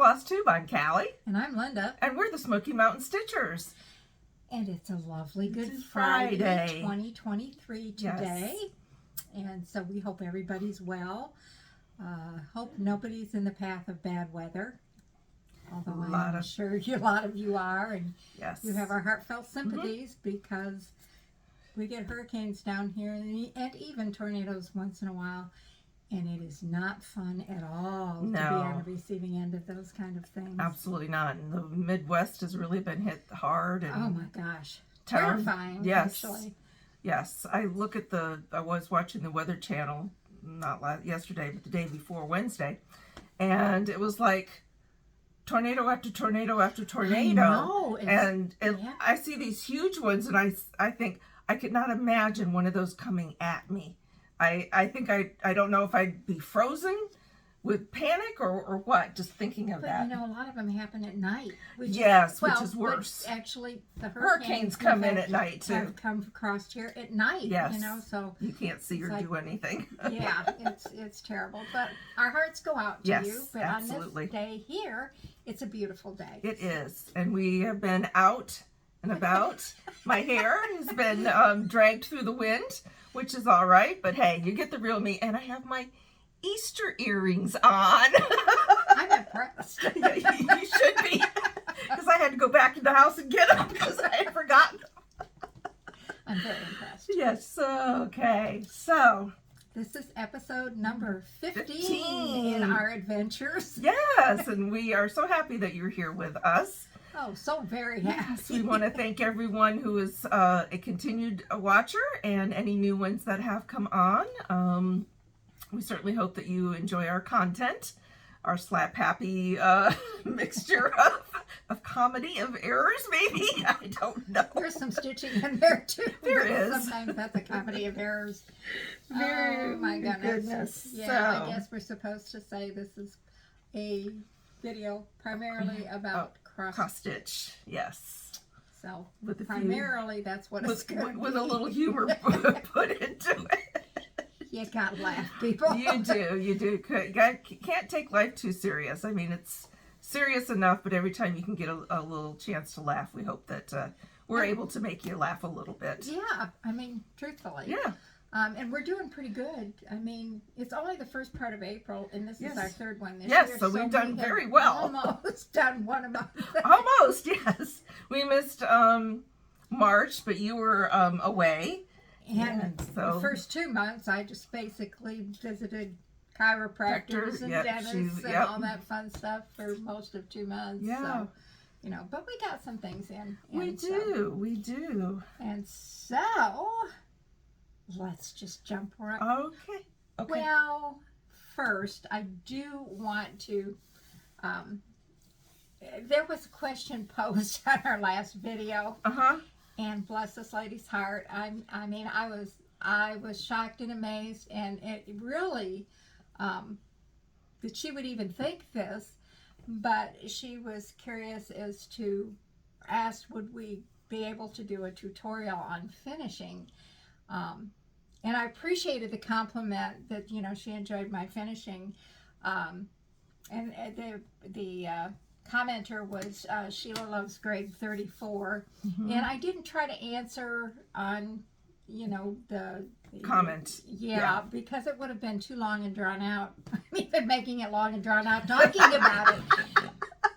FlossTube. I'm Callie. And I'm Linda. And we're the Smoky Mountain Stitchers. And it's a lovely Good Friday 2023 today. Yes. And so we hope everybody's well. Hope nobody's in the path of bad weather. Although I'm sure a lot of you are. And yes, you have our heartfelt sympathies because we get hurricanes down here and even tornadoes once in a while. And it is not fun at all to be on the receiving end of those kind of things. Absolutely not. And the Midwest has really been hit hard. And oh my gosh. Terrifying, yes. Actually. Yes. I was watching the Weather Channel, not yesterday, but the day before Wednesday. And it was like tornado after tornado after tornado. I know. And I see these huge ones and I think I could not imagine one of those coming at me. I think I don't know if I'd be frozen with panic or what, just thinking of that. But a lot of them happen at night. Which is worse. But actually, the hurricanes come in at night too. Have come across here at night. Yes. So you can't see or do anything. Yeah, it's terrible. But our hearts go out to you. But absolutely. On this day here, it's a beautiful day. It is, and we have been out and about. My hair has been dragged through the wind, which is all right, but hey, you get the real me. And I have my Easter earrings on. I'm impressed. You should be, because I had to go back in the house and get them because I had forgotten them. I'm very impressed. Yes, okay. So this is episode number 15 in our adventures. Yes, and we are so happy that you're here with us. Oh, so very happy. Yes, we want to thank everyone who is a continued watcher and any new ones that have come on. We certainly hope that you enjoy our content, our slap happy mixture of comedy, of errors, maybe. I don't know. There's some stitching in there too. There is. Sometimes that's a comedy of errors. Oh my goodness. Yeah, I guess we're supposed to say this is a video primarily about cross stitch. Yes. So primarily that's what it's going to be. With a little humor put into it. You gotta laugh, people. You do. You can't take life too serious. I mean, it's serious enough, but every time you can get a little chance to laugh, we hope that we're able to make you laugh a little bit. Yeah, I mean, truthfully. Yeah. And we're doing pretty good. I mean, it's only the first part of April, and this is our third one this year. Yes, so we've done very well. Almost done one a month. Almost, yes. We missed March, but you were away. And so the first 2 months, I just basically visited chiropractors and dentists and all that fun stuff for most of 2 months. Yeah. So, but we got some things in. We do. And so, let's just jump right. Okay. Well, first, I do want to, there was a question posed on our last video. And bless this lady's heart, I mean, I was shocked and amazed, and it really, that she would even think this, but she was curious as to, asked would we be able to do a tutorial on finishing, and I appreciated the compliment that, she enjoyed my finishing, and the commenter was Sheila loves grade 34, and I didn't try to answer on the comment because it would have been too long and drawn out. I'm even making it long and drawn out talking about it.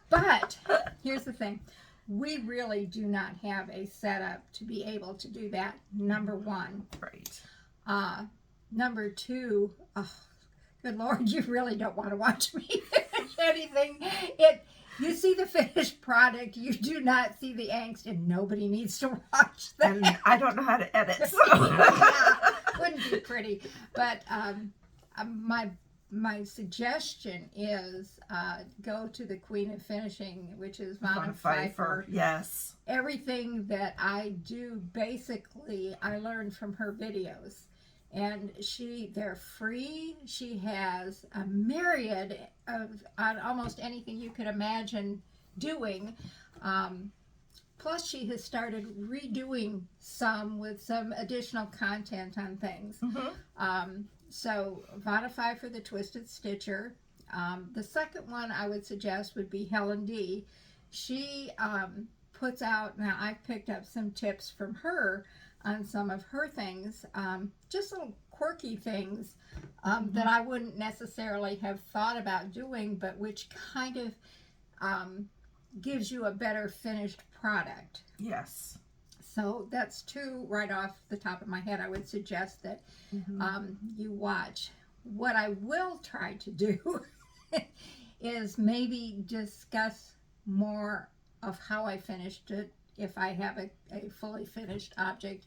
But here's the thing, we really do not have a setup to be able to do that, number one. Right. Number two, good Lord, you really don't want to watch me finish anything. You see the finished product, you do not see the angst, and nobody needs to watch that. And I don't know how to edit, so. Wouldn't be pretty. But my suggestion is go to the Queen of Finishing, which is Vanna Pfeiffer. Yes. Everything that I do, basically, I learned from her videos. And they're free. She has a myriad on almost anything you could imagine doing. Plus, she has started redoing some with some additional content on things. So, Vanna Pfeiffer, the Twisted Stitcher. The second one I would suggest would be Helen D. She puts out, now I've picked up some tips from her on some of her things, just little quirky things that I wouldn't necessarily have thought about doing, but which kind of gives you a better finished product. Yes. So that's two right off the top of my head I would suggest that you watch. What I will try to do is maybe discuss more of how I finished it if I have a fully finished object,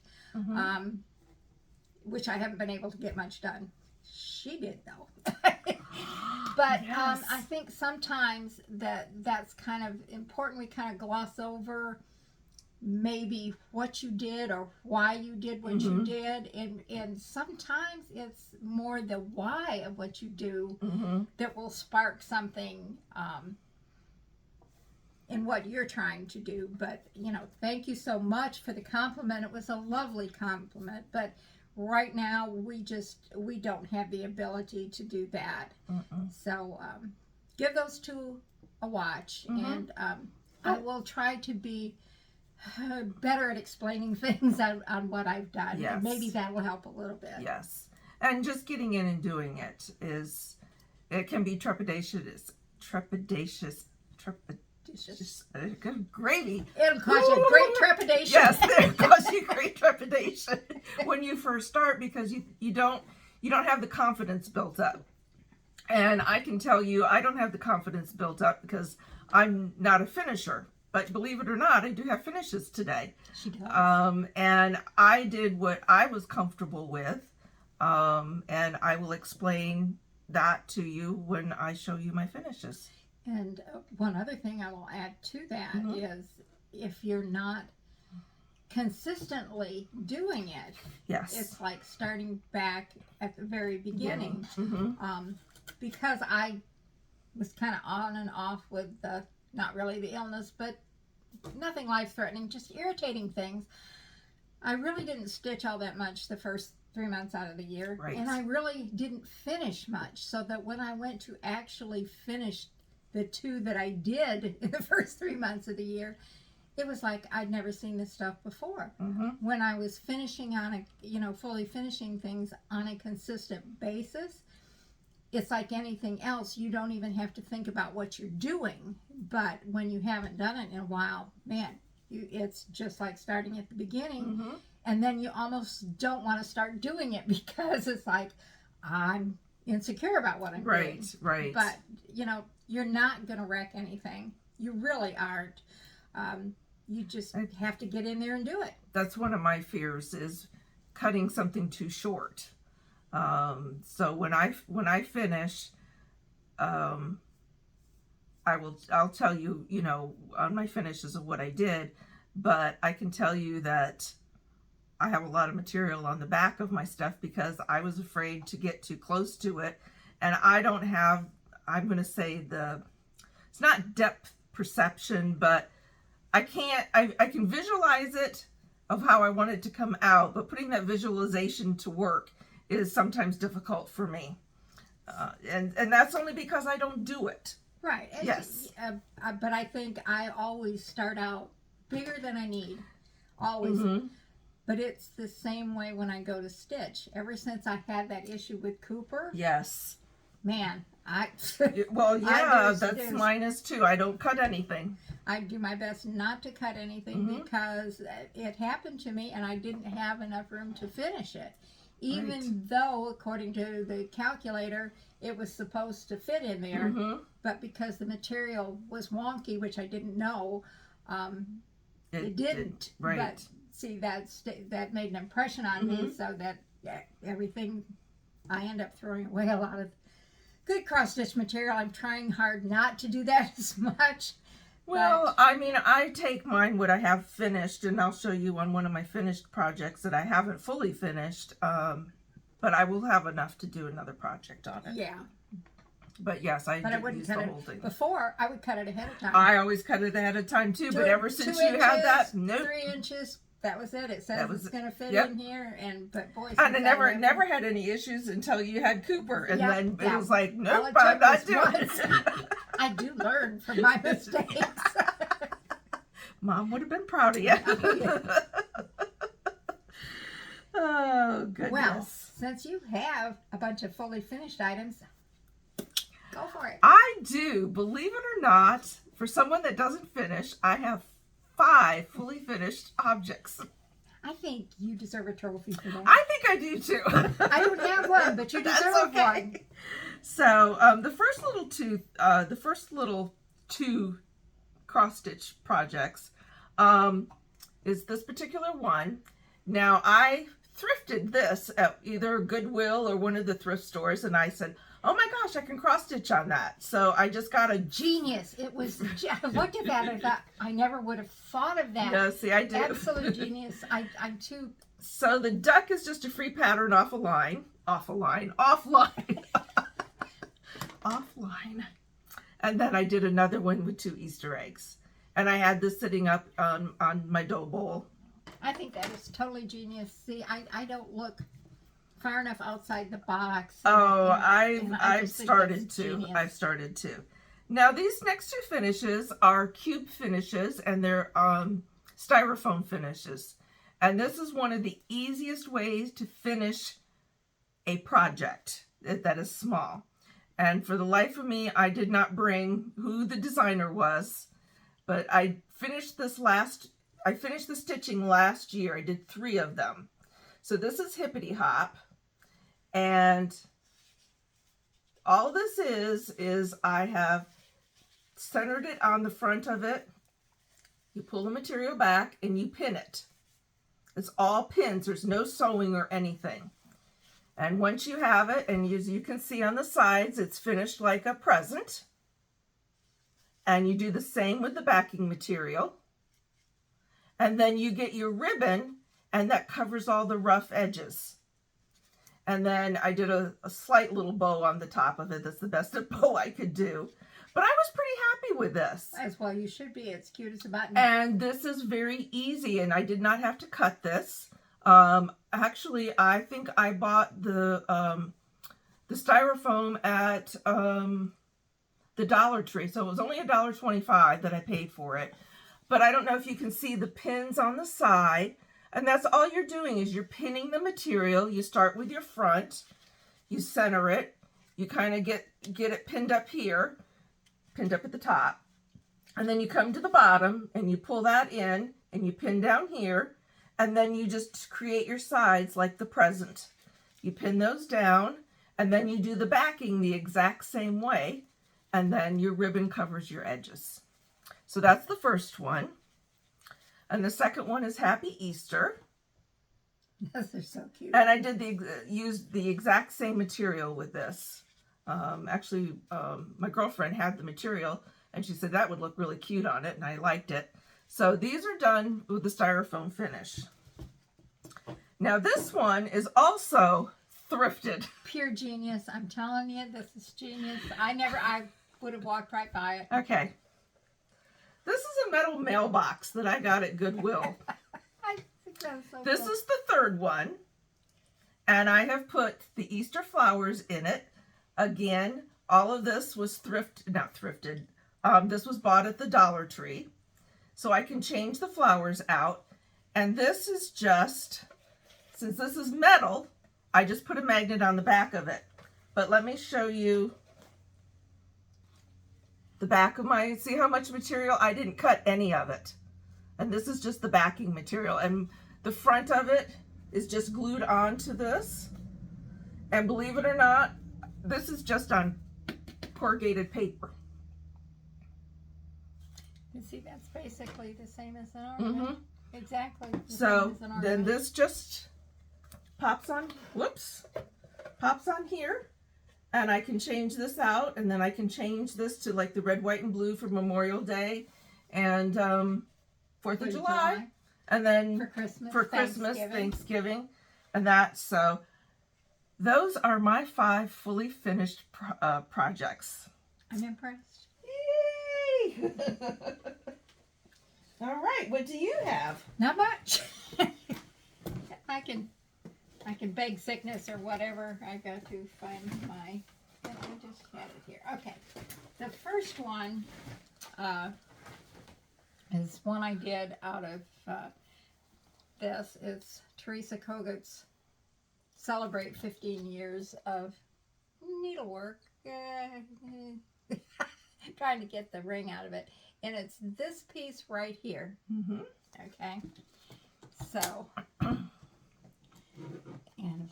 which I haven't been able to get much done. She did though. But yes. I think sometimes that's kind of important. We kind of gloss over maybe what you did or why you did what you did, and sometimes it's more the why of what you do that will spark something in what you're trying to do. But thank you so much for the compliment. It was a lovely compliment, but right now we don't have the ability to do that. So give those two a watch, and I will try to be better at explaining things on what I've done. Yes. And maybe that will help a little bit. Yes. And just getting in and doing it can be trepidatious. Good gravy. It'll cause you great trepidation. Yes, it'll cause you great trepidation when you first start, because you don't have the confidence built up. And I can tell you, I don't have the confidence built up because I'm not a finisher. But believe it or not, I do have finishes today. She does. And I did what I was comfortable with. And I will explain that to you when I show you my finishes. And one other thing I will add to that is if you're not consistently doing it, yes, it's like starting back at the very beginning. Because I was kind of on and off with not really the illness, but nothing life-threatening, just irritating things. I really didn't stitch all that much the first 3 months out of the year. Right. And I really didn't finish much, so that when I went to actually finish the two that I did in the first 3 months of the year, it was like I'd never seen this stuff before. When I was finishing on fully finishing things on a consistent basis, it's like anything else. You don't even have to think about what you're doing. But when you haven't done it in a while, man, it's just like starting at the beginning. And then you almost don't want to start doing it because it's like, I'm insecure about what I'm doing. Right. But, you're not going to wreck anything. You really aren't. You just have to get in there and do it. That's one of my fears, is cutting something too short. So when I finish, I'll tell you, on my finishes of what I did, but I can tell you that I have a lot of material on the back of my stuff because I was afraid to get too close to it. And I don't have, I'm going to say it's not depth perception, but I can visualize it of how I want it to come out, but putting that visualization to work is sometimes difficult for me. And that's only because I don't do it. Right. Yes. But I think I always start out bigger than I need. Always. But it's the same way when I go to stitch. Ever since I had that issue with Cooper. Yes. Man, well, yeah, that's mine is too. I don't cut anything. I do my best not to cut anything because it happened to me and I didn't have enough room to finish it. Even though, according to the calculator, it was supposed to fit in there, but because the material was wonky, which I didn't know, it didn't. Right. But see, that made an impression on me, so that everything, I end up throwing away a lot of good cross-stitch material. I'm trying hard not to do that as much. Well, I mean, I take mine, what I have finished, and I'll show you on one of my finished projects that I haven't fully finished, but I will have enough to do another project on it. Yeah. But yes, I did use the whole thing. Before, I would cut it ahead of time. I always cut it ahead of time too, but ever since you had that, nope. 3 inches, That was it. It says it's going to fit yep. in here, but boy, and I never had any issues until you had Cooper, and then it was like, nope, all I'm not doing it. I do learn from my mistakes. Mom would have been proud of you. Oh, goodness. Well, since you have a bunch of fully finished items, go for it. I do. Believe it or not, for someone that doesn't finish, I have 5 fully finished objects. I think you deserve a trophy for that. I think I do too. I don't have one, but you deserve one. So the first little two cross stitch projects is this particular one. Now I thrifted this at either Goodwill or one of the thrift stores, and I said, oh my gosh, I can cross stitch on that. So I just got a genius. It was, I looked at that and I thought, I never would have thought of that. No, see, I do. Absolute genius. I'm too. So the duck is just a free pattern offline. And then I did another one with 2 Easter eggs. And I had this sitting up on my dough bowl. I think that is totally genius. See, I don't look far enough outside the box. I've started to. I've started to. Now these next 2 finishes are cube finishes, and they're styrofoam finishes. And this is one of the easiest ways to finish a project that is small. And for the life of me, I did not bring who the designer was, but I finished the stitching last year. I did 3 of them. So this is Hippity Hop. And all this is I have centered it on the front of it. You pull the material back and you pin it. It's all pins. There's no sewing or anything. And once you have it, and as you can see on the sides, it's finished like a present. And you do the same with the backing material. And then you get your ribbon, and that covers all the rough edges. And then I did a slight little bow on the top of it. That's the best bow I could do. But I was pretty happy with this. As well you should be. It's cute as a button. And this is very easy, and I did not have to cut this. Actually, I think I bought the styrofoam at the Dollar Tree. So it was only $1.25 that I paid for it. But I don't know if you can see the pins on the side. And that's all you're doing is you're pinning the material. You start with your front, you center it, you kind of get it pinned up here, pinned up at the top. And then you come to the bottom and you pull that in and you pin down here. And then you just create your sides like the present. You pin those down and then you do the backing the exact same way. And then your ribbon covers your edges. So that's the first one. And the second one is Happy Easter. Those are so cute. And I did used the exact same material with this. Actually, my girlfriend had the material and she said that would look really cute on it, and I liked it. So these are done with the styrofoam finish. Now this one is also thrifted. Pure genius. I'm telling you, this is genius. I would have walked right by it. Okay. This is a metal mailbox that I got at Goodwill. I think that's so This cool. is the third one. And I have put the Easter flowers in it. Again, all of this was not thrifted. This was bought at the Dollar Tree. So I can change the flowers out. And this is just, since this is metal, I just put a magnet on the back of it. But let me show you the back of my, see how much material? I didn't cut any of it. And this is just the backing material. And the front of it is just glued onto this. And believe it or not, this is just on corrugated paper. You see, that's basically the same as an ornament. Exactly. So then this just pops on, pops on here. And I can change this out, and then I can change this to like the red, white, and blue for Memorial Day and 4th of July. And then for Christmas, Thanksgiving, and that. So those are my 5 fully finished projects. I'm impressed. Yay! All right, what do you have? Not much. I can beg sickness or whatever. I got to find my. I just had it here. Okay, the first one is one I did out of this. It's Teresa Kogut's Celebrate 15 Years of Needlework. Trying to get the ring out of it. And it's this piece right here. Mm-hmm. Okay. So, and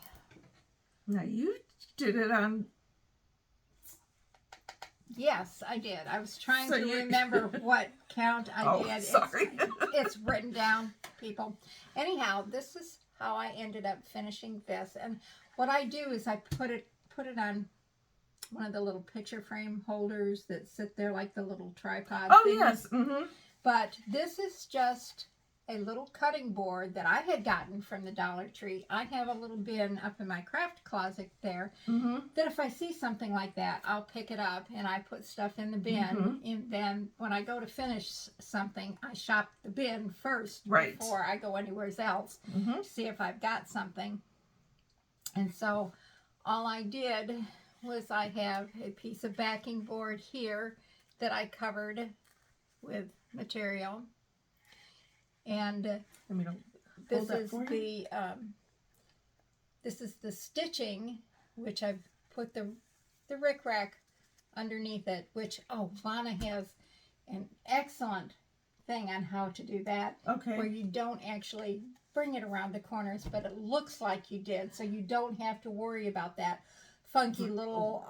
now you did it on. yes, I did. I was trying to remember what count I did. Sorry. It's written down, people. Anyhow, this is how I ended up finishing this. And what I do is I put it on one of the little picture frame holders that sit there like the little tripod things. Yes. Mm-hmm. But this is just a little cutting board that I had gotten from the Dollar Tree. I have a little bin up in my craft closet there that if I see something like that, I'll pick it up and I put stuff in the bin. And then when I go to finish something, I shop the bin first before I go anywhere else to see if I've got something. And so all I did was I have a piece of backing board here that I covered with material, and this is the stitching, which I've put the rickrack underneath it, which Lana has an excellent thing on how to do that, where you don't actually bring it around the corners, but it looks like you did, so you don't have to worry about that funky little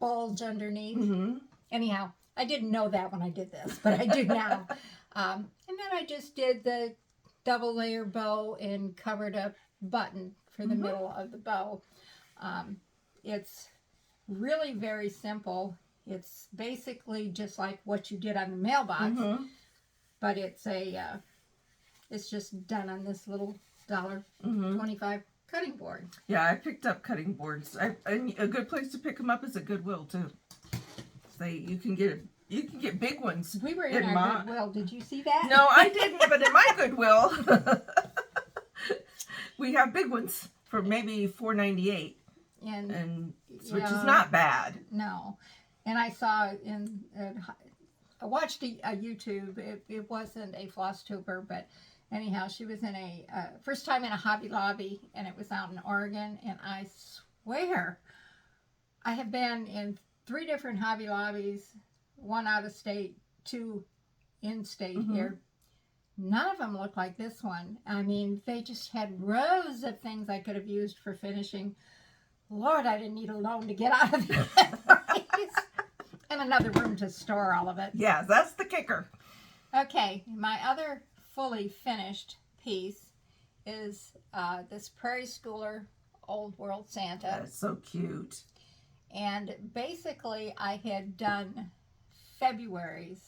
bulge underneath. Anyhow, I didn't know that when I did this, but I do now. And then I just did the double layer bow and covered a button for the middle of the bow. It's really very simple. It's basically just like what you did on the mailbox, but it's just done on this little $1.25 cutting board. Yeah, I picked up cutting boards. And a good place to pick them up is at Goodwill too. You can get big ones. We were in our Goodwill. Did you see that? No, I didn't. But in my Goodwill, we have big ones for maybe $4.98, which is not bad. No, and I saw I watched a YouTube. It wasn't a FlossTuber, but anyhow, she was in a first time in a Hobby Lobby, and it was out in Oregon. And I swear, I have been in 3 different Hobby Lobbies, 1 out of state, 2 in state here. None of them looked like this one. I mean, they just had rows of things I could have used for finishing. Lord, I didn't need a loan to get out of this. And another room to store all of it. Yeah, that's the kicker. Okay, my other fully finished piece is this Prairie Schooler Old World Santa. That's so cute. And basically, I had done February's.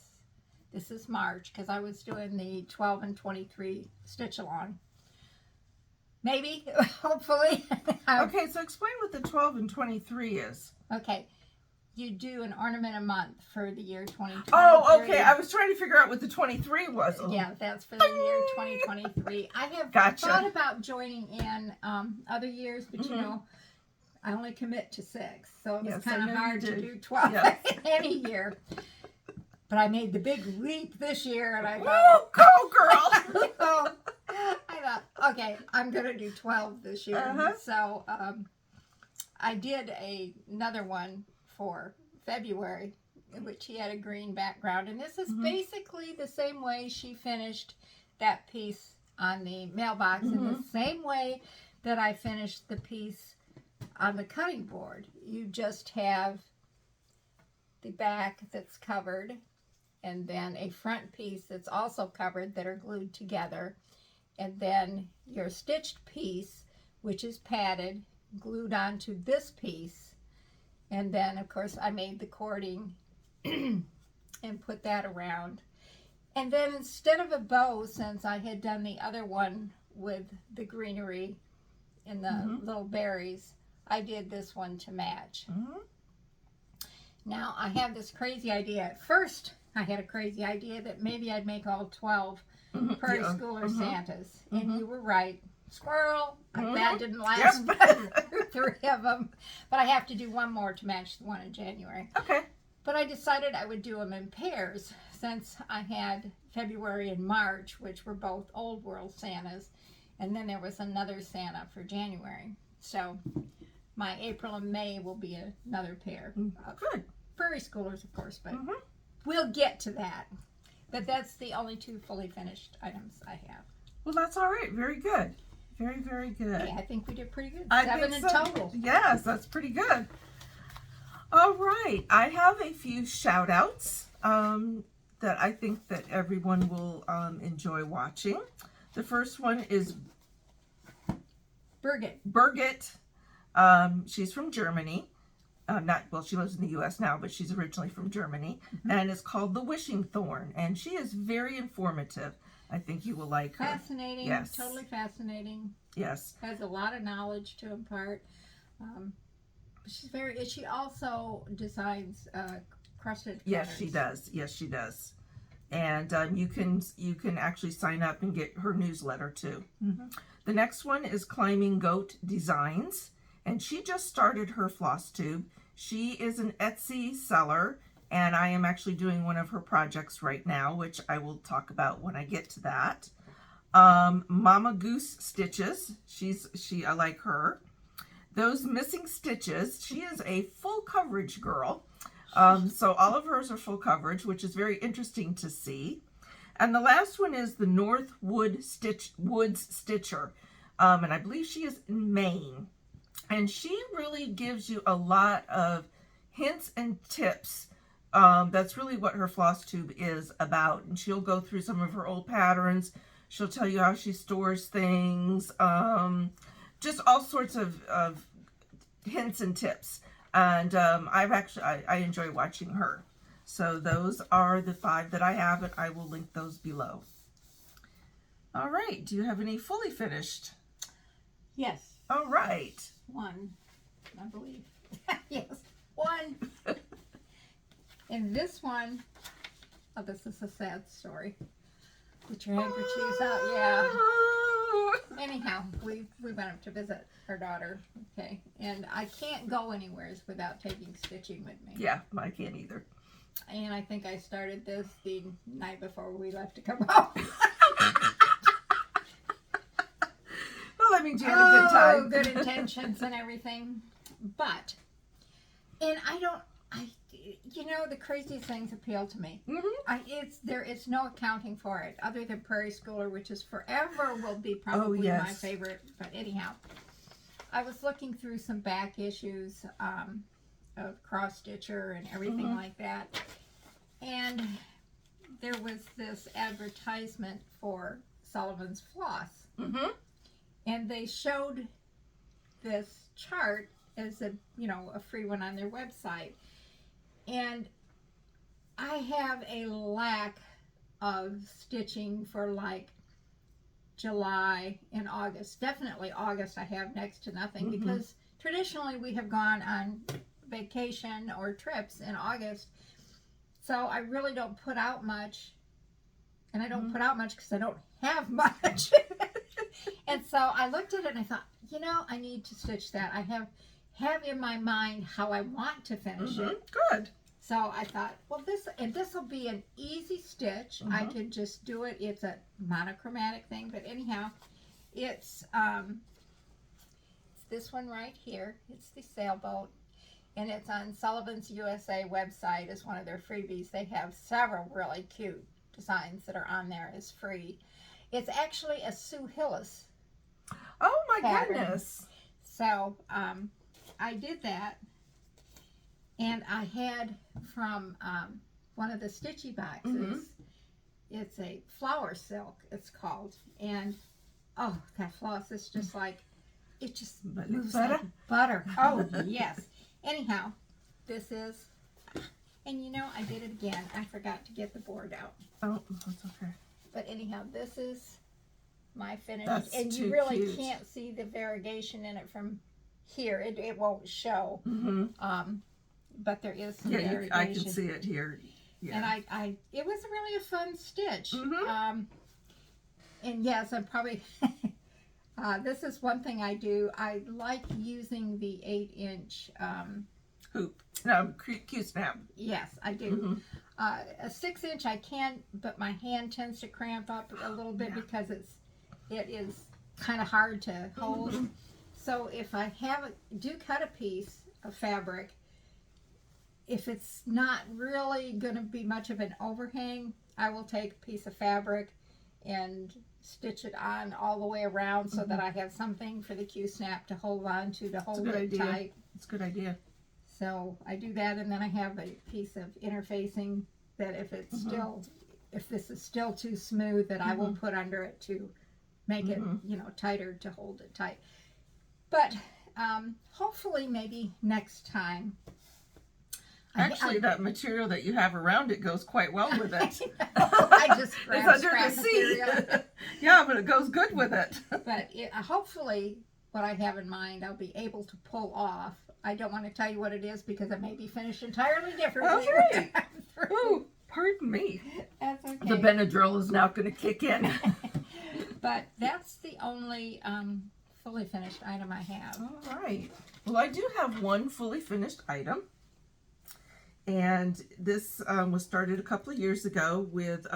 This is March, because I was doing the 12 and 23 stitch along. Maybe, hopefully. Okay, so explain what the 12 and 23 is. Okay. You do an ornament a month for the year 2023. Oh, okay. I was trying to figure out what the 23 was. Yeah, that's for the year 2023. I have thought about joining in other years, but you know, I only commit to 6, so it was kind of hard to do 12 any year. But I made the big leap this year, and I thought, go girl! So I thought, okay, I'm going to do 12 this year. So I did another one for February, in which he had a green background. And this is basically the same way she finished that piece on the mailbox, in the same way that I finished the piece on the cutting board. You just have the back that's covered, and then a front piece that's also covered that are glued together, and then your stitched piece, which is padded, glued onto this piece. And then, of course, I made the cording and put that around. And then instead of a bow, since I had done the other one with the greenery and the little berries, I did this one to match. Now, I have this crazy idea. At first, I had a crazy idea that maybe I'd make all 12 Prairie Schooler Santas. And you were right. Squirrel. That didn't last but 3 of them. But I have to do one more to match the one in January. Okay. But I decided I would do them in pairs since I had February and March, which were both Old World Santas. And then there was another Santa for January. So my April and May will be another pair. Good. Prairie Schoolers, of course, but we'll get to that. But that's the only 2 fully finished items I have. Well, that's all right. Very good. Very, very good. Yeah, I think we did pretty good. I 7 think in so. total. Yes, that's pretty good. All right. I have a few shout outs that I think that everyone will enjoy watching. The first one is Birgit. She's from Germany. She lives in the U.S. now, but she's originally from Germany. And it's called The Wishing Thorn. And she is very informative. I think you will like her. Fascinating. Yes. Totally fascinating. Yes. Has a lot of knowledge to impart. She also designs crusted Yes, patterns. she does. Yes, she does. And you can actually sign up and get her newsletter too. The next one is Climbing Goat Designs, and she just started her FlossTube. She is an Etsy seller, and I am actually doing one of her projects right now, which I will talk about when I get to that. Mama Goose Stitches. I like her. Those Missing Stitches. She is a full coverage girl. So all of hers are full coverage, which is very interesting to see. And the last one is the Woods Stitcher. And I believe she is in Maine. And she really gives you a lot of hints and tips. That's really what her FlossTube is about. And she'll go through some of her old patterns. She'll tell you how she stores things. Just all sorts of hints and tips. And I enjoy watching her. So those are the 5 that I have, and I will link those below. All right. Do you have any fully finished? Yes. All right. 1, I believe. Yes, 1. And this one, this is a sad story. Put your handkerchiefs out, yeah. Anyhow, we went up to visit her daughter, okay, and I can't go anywhere without taking stitching with me. Yeah, I can't either. And I think I started this the night before we left to come home. Well, that means you had a good time. Good intentions and everything. But, and the craziest things appeal to me. There is no accounting for it other than Prairie Schooler, which is forever will be probably my favorite. But anyhow, I was looking through some back issues of Cross Stitcher and everything like that, and there was this advertisement for Sullivan's Floss, and they showed this chart as a free one on their website. And I have a lack of stitching for like July and August. Definitely August I have next to nothing because traditionally we have gone on vacation or trips in August. So I really don't put out much. And I don't put out much because I don't have much. And so I looked at it and I thought, I need to stitch that. I have in my mind how I want to finish it. Good. So I thought, well, this will be an easy stitch. I can just do it. It's a monochromatic thing, but anyhow, it's this one right here. It's the sailboat, and it's on Sullivan's USA website as one of their freebies. They have several really cute designs that are on there as free. It's actually a Sue Hillis. Oh my pattern. Goodness! So I did that. And I had from one of the stitchy boxes, it's a flower silk, it's called. And, that floss is just like, it just moves like butter. Oh, yes. Anyhow, this is, and I did it again. I forgot to get the board out. Oh, that's okay. But anyhow, this is my finish. That's and you too really cute. can't see the variegation in it from here. It won't show. But there is some variegation. I can see it here. Yeah. And it was really a fun stitch. And yes, I'm probably, this is one thing I do. I like using the 8-inch hoop. No, Q-snap. Yes, I do. A 6-inch I can, but my hand tends to cramp up a little bit because it is kind of hard to hold. So if I do cut a piece of fabric, if it's not really going to be much of an overhang, I will take a piece of fabric and stitch it on all the way around so that I have something for the Q-snap to hold on to hold it tight. It's a good idea. So I do that, and then I have a piece of interfacing that if it's if this is still too smooth, that I will put under it to make it, tighter to hold it tight. But hopefully maybe next time. Actually, that material that you have around it goes quite well with it. I just grabbed it's under the seat. Yeah, but it goes good with it. But hopefully, what I have in mind, I'll be able to pull off. I don't want to tell you what it is because it may be finished entirely differently. Okay. Oh, pardon me. That's okay. The Benadryl is now going to kick in. But that's the only fully finished item I have. All right. Well, I do have one fully finished item. And this was started a couple of years ago with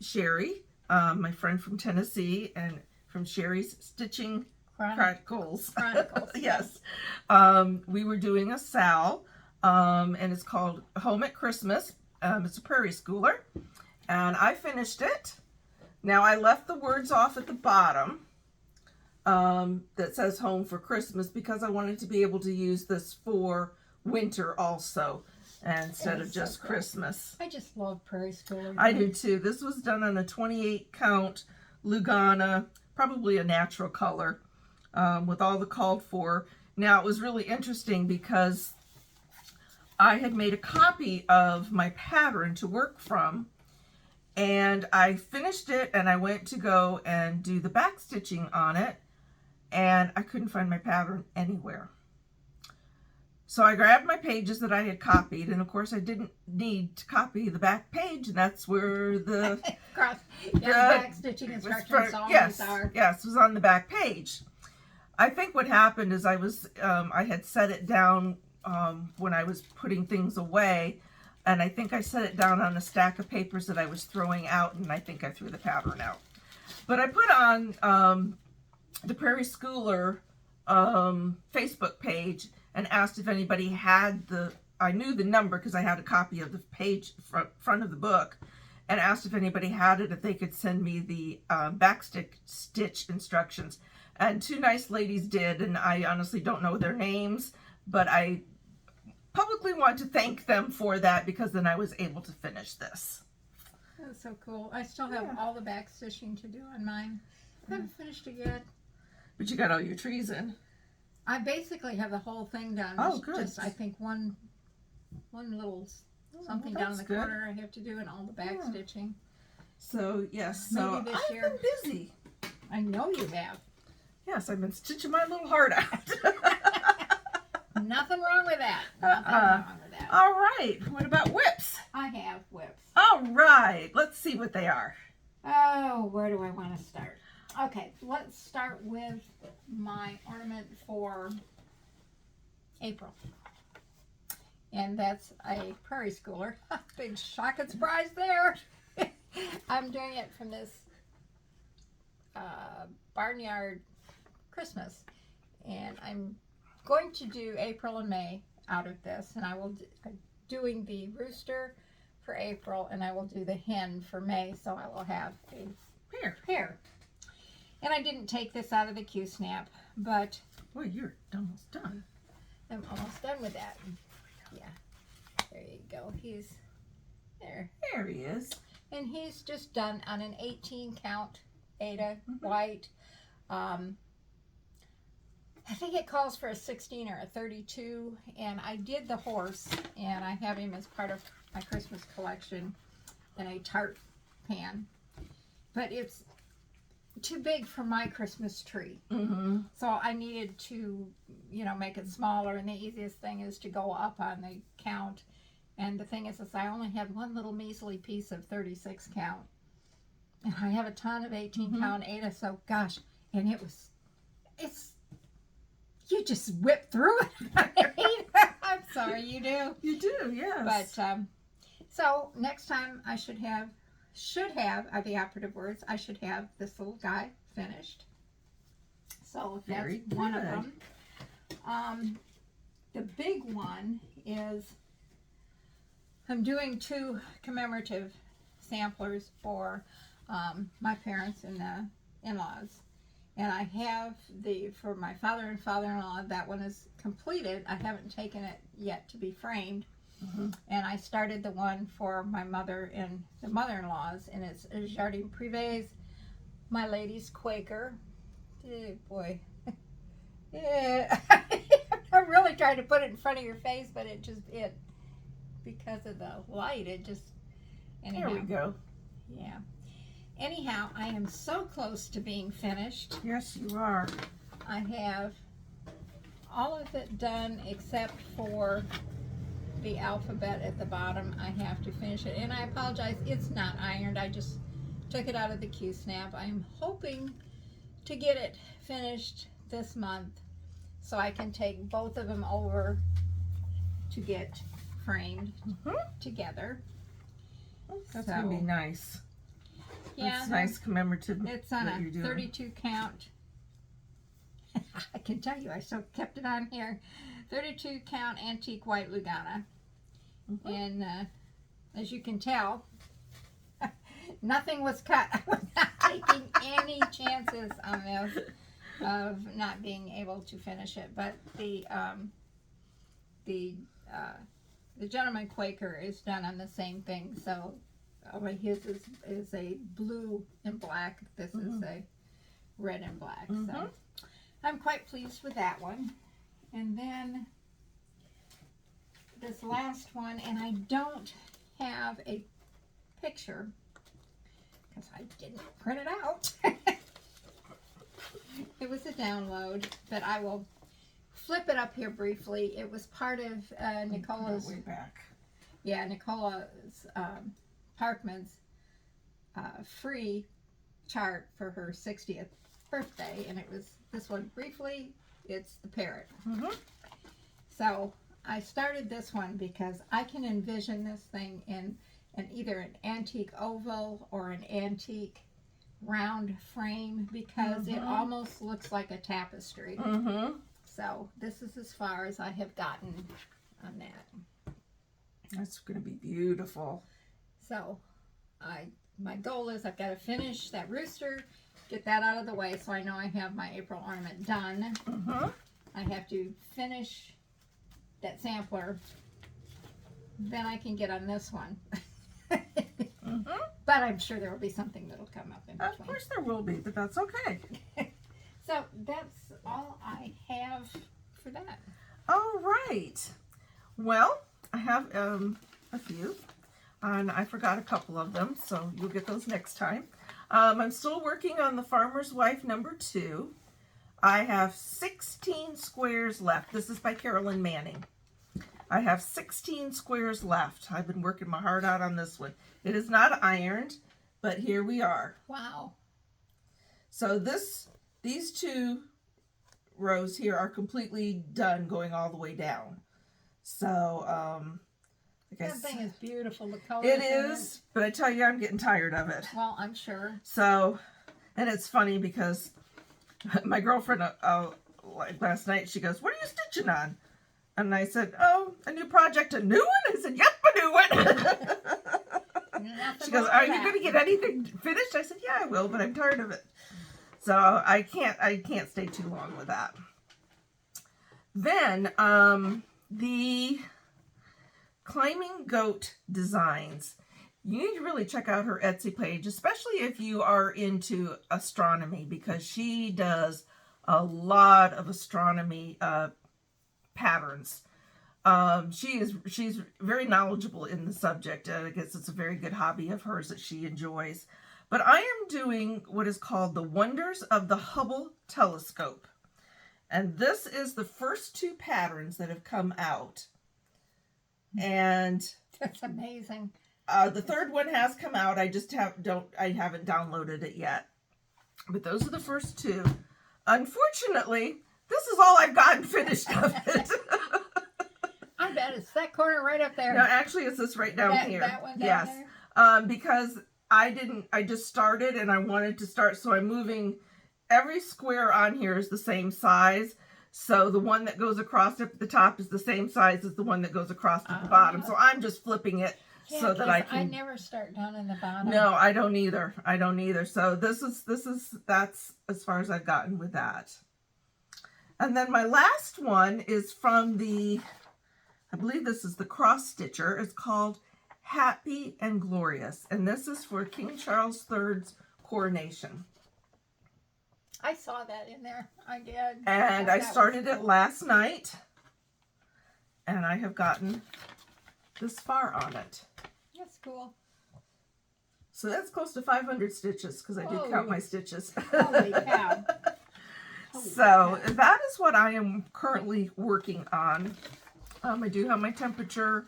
Sherry, my friend from Tennessee, and from Sherry's Stitching Chronicles. Yes. We were doing a SAL, and it's called Home at Christmas. It's a prairie schooler. And I finished it. Now, I left the words off at the bottom that says Home for Christmas because I wanted to be able to use this for winter also, instead of just Christmas. I just love prairie schoolers. I do too. This was done on a 28 count Lugana, probably a natural color, with all the called for. Now, it was really interesting because I had made a copy of my pattern to work from, and I finished it and I went to go and do the back stitching on it, and I couldn't find my pattern anywhere. So I grabbed my pages that I had copied, and of course I didn't need to copy the back page, and that's where the back stitching instructions always are. Yes, it was on the back page. I think what happened is I had set it down when I was putting things away, and I think I set it down on a stack of papers that I was throwing out, and I think I threw the pattern out. But I put on the Prairie Schooler Facebook page and asked if anybody had I knew the number because I had a copy of the page front of the book, and asked if anybody had it, if they could send me the back stitch instructions. And 2 nice ladies did, and I honestly don't know their names, but I publicly want to thank them for that because then I was able to finish this. That's so cool. I still have all the back stitching to do on mine. I haven't finished it yet. But you got all your trees in. I basically have the whole thing done. Oh, good. Just, I think one little something down in the corner I have to do, and all the back stitching. So, yes. Maybe this year. I've been busy. I know you have. Yes, I've been stitching my little heart out. Nothing wrong with that. Nothing wrong with that. All right. What about whips? I have whips. All right. Let's see what they are. Oh, where do I want to start? Okay, let's start with my ornament for April. And that's a prairie schooler. Big shock and surprise there. I'm doing it from this Barnyard Christmas. And I'm going to do April and May out of this. And I will doing the rooster for April, and I will do the hen for May. So I will have a pair. And I didn't take this out of the Q-snap, but... Boy, you're almost done. I'm almost done with that. Yeah. There you go. He's there. There he is. And he's just done on an 18 count Aida white. I think it calls for a 16 or a 32. And I did the horse, and I have him as part of my Christmas collection in a tart pan. But it's too big for my Christmas tree. So I needed to, make it smaller, and the easiest thing is to go up on the count And the thing is I only had one little measly piece of 36 count. And I have a ton of 18 count Ada, so gosh, and it's, you just whip through it. I'm sorry, you do. You do, yes. But, so next time I should have are the operative words, I should have this little guy finished. So that's one of them. The big one is I'm doing 2 commemorative samplers for my parents and the in-laws. And I have for my father and father-in-law, that one is completed. I haven't taken it yet to be framed. And I started the one for my mother and the mother-in-laws, and it's a Jardin Privé's My Lady's Quaker. Oh boy. Yeah. I'm really trying to put it in front of your face, but because of the light, it just, anyhow. There we go. Yeah. Anyhow, I am so close to being finished. Yes, you are. I have all of it done except for the alphabet at the bottom. I have to finish it, and I apologize, it's not ironed. I just took it out of the Q-snap. I am hoping to get it finished this month so I can take both of them over to get framed together. That's going to be nice. Yeah, that's nice commemorative. It's on a 32 count. I can tell you, I still kept it on here. 32 count antique white Lugana. And as you can tell, nothing was cut. I was not taking any chances on this of not being able to finish it. But the Gentleman Quaker is done on the same thing. So his is a blue and black. This is a red and black. So I'm quite pleased with that one. And then this last one, and I don't have a picture because I didn't print it out. It was a download, but I will flip it up here briefly. It was part of Nicola's way back. Yeah, Nicola's Parkman's free chart for her 60th birthday, and it was this one briefly. It's the parrot. So I started this one because I can envision this thing in either an antique oval or an antique round frame because it almost looks like a tapestry. So this is as far as I have gotten on that. That's going to be beautiful. So my goal is I've got to finish that rooster, get that out of the way so I know I have my April ornament done. I have to finish that sampler, then I can get on this one. But I'm sure there will be something that'll come up in between. Of course there will be, but that's okay. So that's all I have for that. All right. Well, I have a few, and I forgot a couple of them, so you'll get those next time. I'm still working on the Farmer's Wife #2. I have 16 squares left. This is by Carolyn Manning. I have 16 squares left. I've been working my heart out on this one. It is not ironed, but here we are. Wow. So these 2 rows here are completely done going all the way down. So, that thing is beautiful. The color it is, but I tell you, I'm getting tired of it. Well, I'm sure. So, and it's funny because my girlfriend like last night, she goes, "What are you stitching on?" And I said, "Oh, a new project, a new one?" I said, "Yep, a new one." She goes, "Are you going to get anything finished?" I said, "Yeah, I will, but I'm tired of it." So I can't stay too long with that. Then the Climbing Goat Designs. You need to really check out her Etsy page, especially if you are into astronomy, because she does a lot of astronomy patterns. She's very knowledgeable in the subject. I guess it's a very good hobby of hers that she enjoys. But I am doing what is called the Wonders of the Hubble Telescope. And this is the first 2 patterns that have come out. And That's amazing. The third one has come out. I just I haven't downloaded it yet. But those are the first two. Unfortunately, this is all I've gotten finished of it. I bet it's that corner right up there. No, actually, it's this right down here. That one down there? Because I just started and I wanted to start, so I'm moving. Every square on here is the same size. So the one that goes across at the top is the same size as the one that goes across at the bottom. So I'm just flipping it so that I can. I never start down in the bottom. No, I don't either. I don't either. So that's as far as I've gotten with that. And then my last one is from I believe this is the cross stitcher. It's called Happy and Glorious, and this is for King Charles III's coronation. I saw that in there. I did. And I started it last night, and I have gotten this far on it. That's cool. So that's close to 500 stitches because I did count my stitches. Holy cow. So that is what I am currently working on. I do have my temperature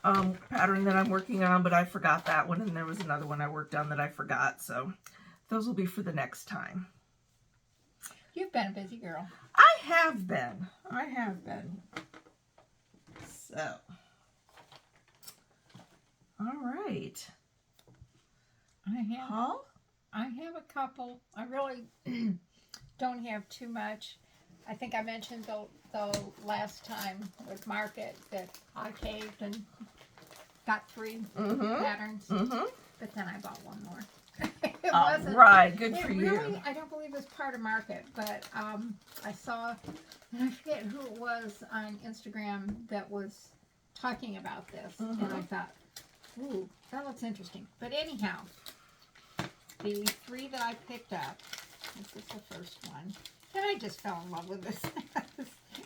pattern that I'm working on, but I forgot that one, and there was another one I worked on that I forgot. So those will be for the next time. You've been a busy girl. I have been. I have been. So, all right. I have a couple. I really don't have too much. I think I mentioned the last time with Market that I caved and got 3 patterns. But then I bought one more. It wasn't right. Good for you. I don't believe it was part of Market, but I saw, and I forget who it was on Instagram that was talking about this, and I thought, ooh, that looks interesting. But anyhow, the 3 that I picked up, this is the first one, and I just fell in love with this.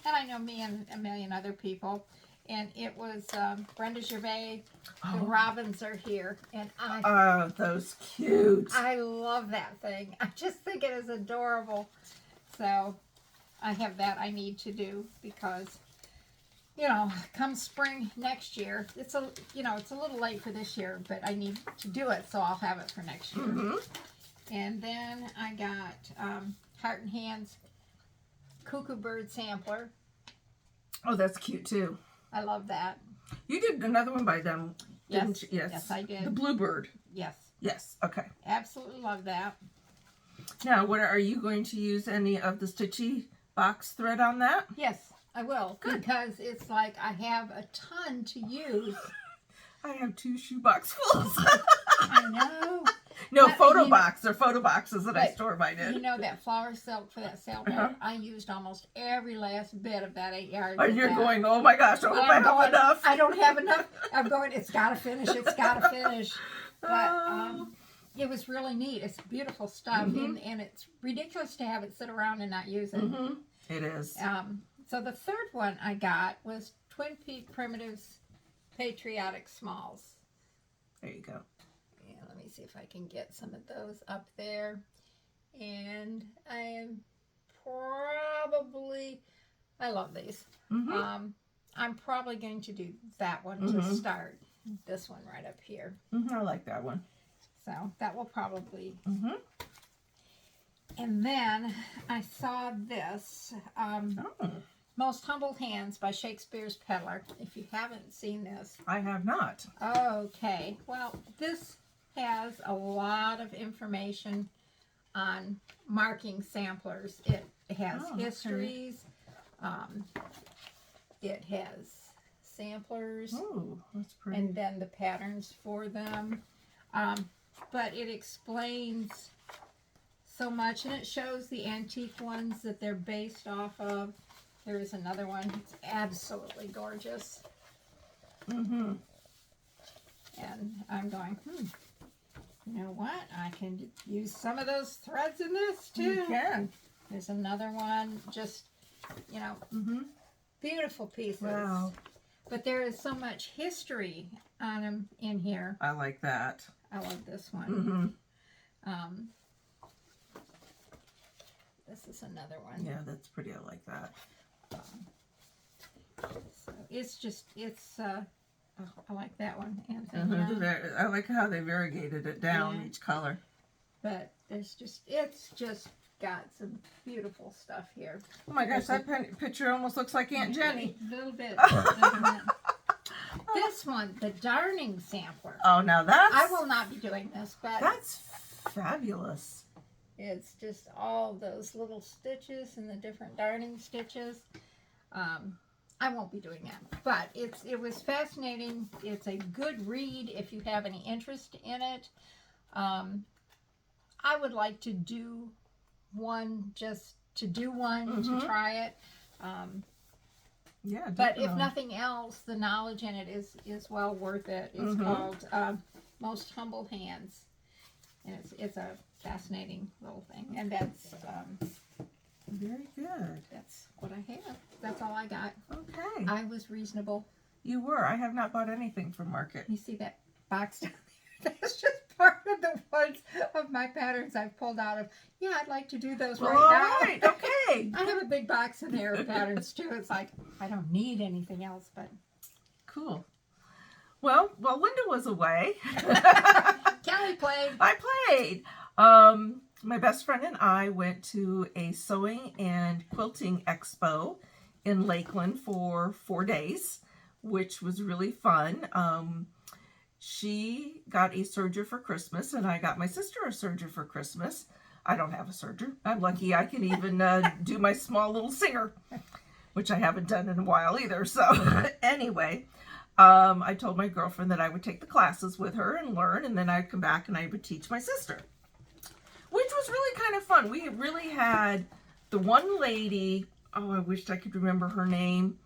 And I know me and a million other people. And it was Brenda Gervais. The robins are here, and those cute. I love that thing. I just think it is adorable. So I have that I need to do because, you know, come spring next year, it's a little late for this year, but I need to do it, so I'll have it for next year. And then I got Heart and Hands Cuckoo Bird Sampler. Oh, that's cute too. I love that. You did another one by them, didn't you? Yes. Yes, I did. The Bluebird. Yes. Yes. Okay. Absolutely love that. Now, are you going to use any of the Stitchy box thread on that? Yes, I will. Good. Because it's like I have a ton to use. I have 2 shoebox fulls. I know. No, photo box. They're photo boxes that I store mine in. You know that flower silk for that sailboat? I used almost every last bit of that 8 yards. And you're going, oh my gosh, I hope I have enough. I don't have enough. I'm going, it's got to finish. It's got to finish. But it was really neat. It's beautiful stuff. And it's ridiculous to have it sit around and not use it. It is. So the third one I got was Twin Peak Primitives Patriotic Smalls. There you go. Let me see if I can get some of those up there. And I am I love these. I'm probably going to do that one to start. This one right up here. I like that one. So that will probably. And then I saw this. Most Humble Hands by Shakespeare's Peddler. If you haven't seen this. I have not. Okay. Well, this has a lot of information on marking samplers. It has histories. It has samplers. Oh, that's pretty. And then the patterns for them. But it explains so much, and it shows the antique ones that they're based off of. There is another one. It's absolutely gorgeous. And I'm going, you know what? I can use some of those threads in this too. You can. There's another one. Just, you know, beautiful pieces. Wow. But there is so much history on them in here. I like that. I love this one. This is another one. Yeah, that's pretty. I like that. So it's just, it's I like that one. And I like how they variegated it down, each color. But it's just got some beautiful stuff here. Oh my gosh, that picture almost looks like Aunt Jenny. A little bit, doesn't it? This one, the darning sampler. Oh, now that's... I will not be doing this, but... That's fabulous. It's just all those little stitches and the different darning stitches. I won't be doing that, but it was fascinating. It's a good read if you have any interest in it. I would like to do one, just to do one, to try it. Yeah, but if nothing else, the knowledge in it is well worth it. It's called Most Humble Hands, and it's a fascinating little thing. And that's very good. That's what I have. That's all I got. Okay. I was reasonable. You were. I have not bought anything from Market. You see that box down there? That's just part of the ones of my patterns I've pulled out of. Yeah, I'd like to do those right now. All right. Okay. I have a big box in there of patterns too. It's like I don't need anything else, but cool. Well, while Linda was away, Kelly played. I played. My best friend and I went to a sewing and quilting expo in Lakeland for 4 days, which was really fun. She got a serger for Christmas, and I got my sister a serger for Christmas. I don't have a serger. I'm lucky I can even do my small little singer, which I haven't done in a while either. So anyway, I told my girlfriend that I would take the classes with her and learn, and then I'd come back and I would teach my sister, which was really kind of fun. We really had the one lady, oh, I wished I could remember her name.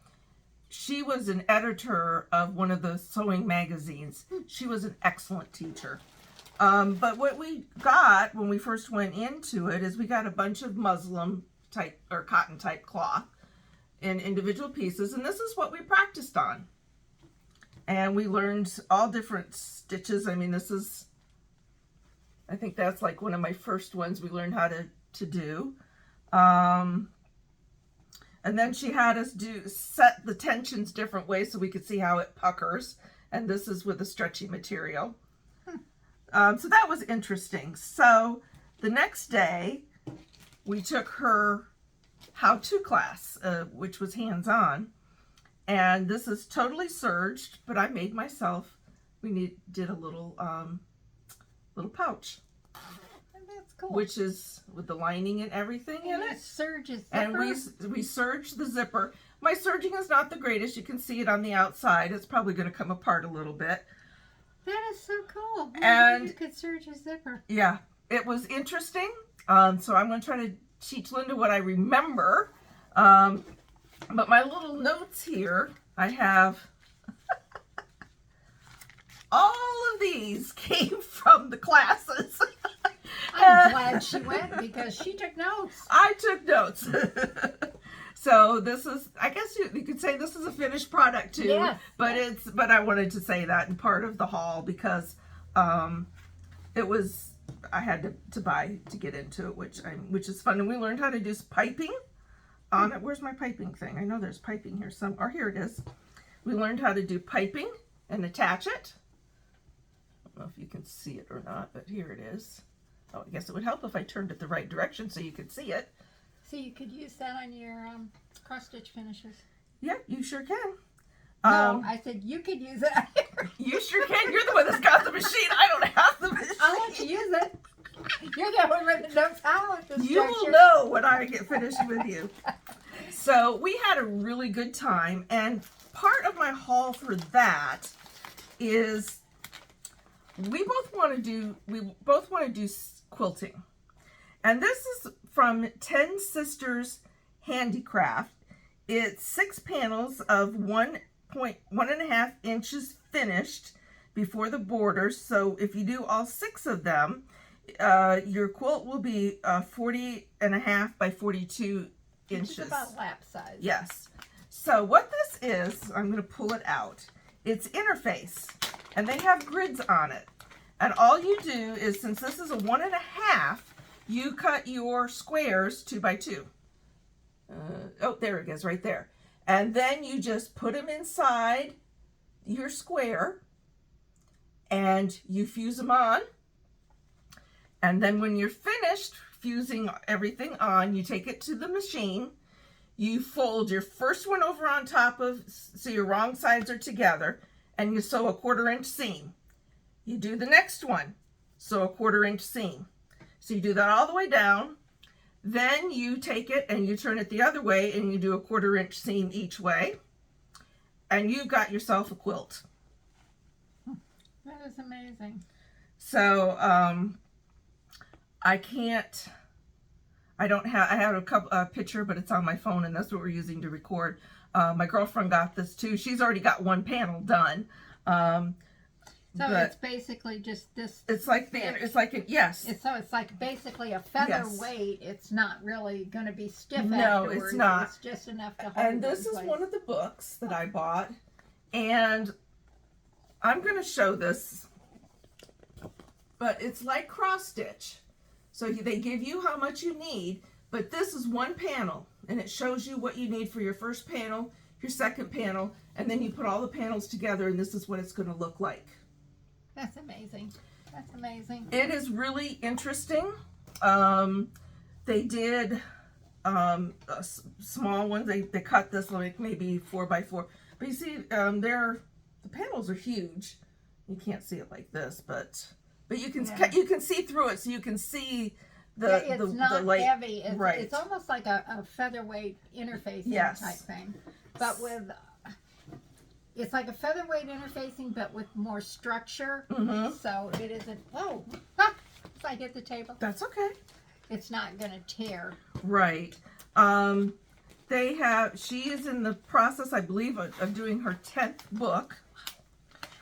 She was an editor of one of the sewing magazines. She was an excellent teacher. But what we got when we first went into it is we got a bunch of muslin type or cotton type cloth in individual pieces, and this is what we practiced on. And we learned all different stitches. I mean, this is, I think that's like one of my first ones we learned how to do. And then she had us set the tensions different ways so we could see how it puckers. And this is with a stretchy material. So that was interesting. So the next day we took her how-to class, which was hands-on. And this is totally serged, but I made myself, did a little pouch. That's cool. Which is with the lining and everything in it. Serges zipper. And we serged the zipper. My serging is not the greatest. You can see it on the outside. It's probably going to come apart a little bit. That is so cool. And you could serge a zipper. Yeah, it was interesting. So I'm going to try to teach Linda what I remember. But my little notes here, I have all of these came from the classes. I'm glad she went because she took notes. I took notes. So this is, I guess you could say this is a finished product too. Yes. But I wanted to say that in part of the haul because it was, I had to buy to get into it, which is fun. And we learned how to do piping on it. Where's my piping thing? I know there's piping here or here it is. We learned how to do piping and attach it. I don't know if you can see it or not, but here it is. Oh, I guess it would help if I turned it the right direction so you could see it. So you could use that on your cross-stitch finishes. Yeah, you sure can. No, I said you could use it. You sure can. You're the one that's got the machine. I don't have the machine. I'll let you use it. You're the one that knows how to You will know when I get finished with you. So we had a really good time, and part of my haul for that is we both want to do quilting. And this is from 10 Sisters Handicraft. It's 6 panels of 1.5 inches finished before the borders. So if you do all 6 of them, your quilt will be 40.5 by 42 inches. It's about lap size. Yes. So what this is, I'm going to pull it out. It's interface, and they have grids on it. And all you do is, since this is a 1.5, you cut your squares 2 by 2. Oh, there it is, right there. And then you just put them inside your square and you fuse them on. And then when you're finished fusing everything on, you take it to the machine. You fold your first one over on top of, so your wrong sides are together, and you sew a 1/4 inch seam. You do the next one, sew a 1/4 inch seam. So you do that all the way down. Then you take it and you turn it the other way and you do a 1/4 inch seam each way. And you've got yourself a quilt. That is amazing. So, I have a picture, but it's on my phone, and that's what we're using to record. My girlfriend got this too. She's already got one panel done. So it's basically just this. It's like yes. It's like basically a featherweight. Yes. It's not really going to be stiff. No, afterwards. it's not. It's just enough to hold. And this is one of the books that I bought, and I'm going to show this. But it's like cross stitch. So they give you how much you need, but this is one panel, and it shows you what you need for your first panel, your second panel, and then you put all the panels together, and this is what it's going to look like. That's amazing. That's amazing. It is really interesting. They did small ones. They cut this like maybe 4x4, but you see, the panels are huge. You can't see it like this, but you can see through it, so you can see it's not heavy. It's, right. It's almost like a featherweight interfacing type thing, but with it's like a featherweight interfacing, but with more structure. Mm-hmm. So it isn't. Oh, if I hit the table, that's okay. It's not going to tear. Right. She is in the process, I believe, of doing her 10th book.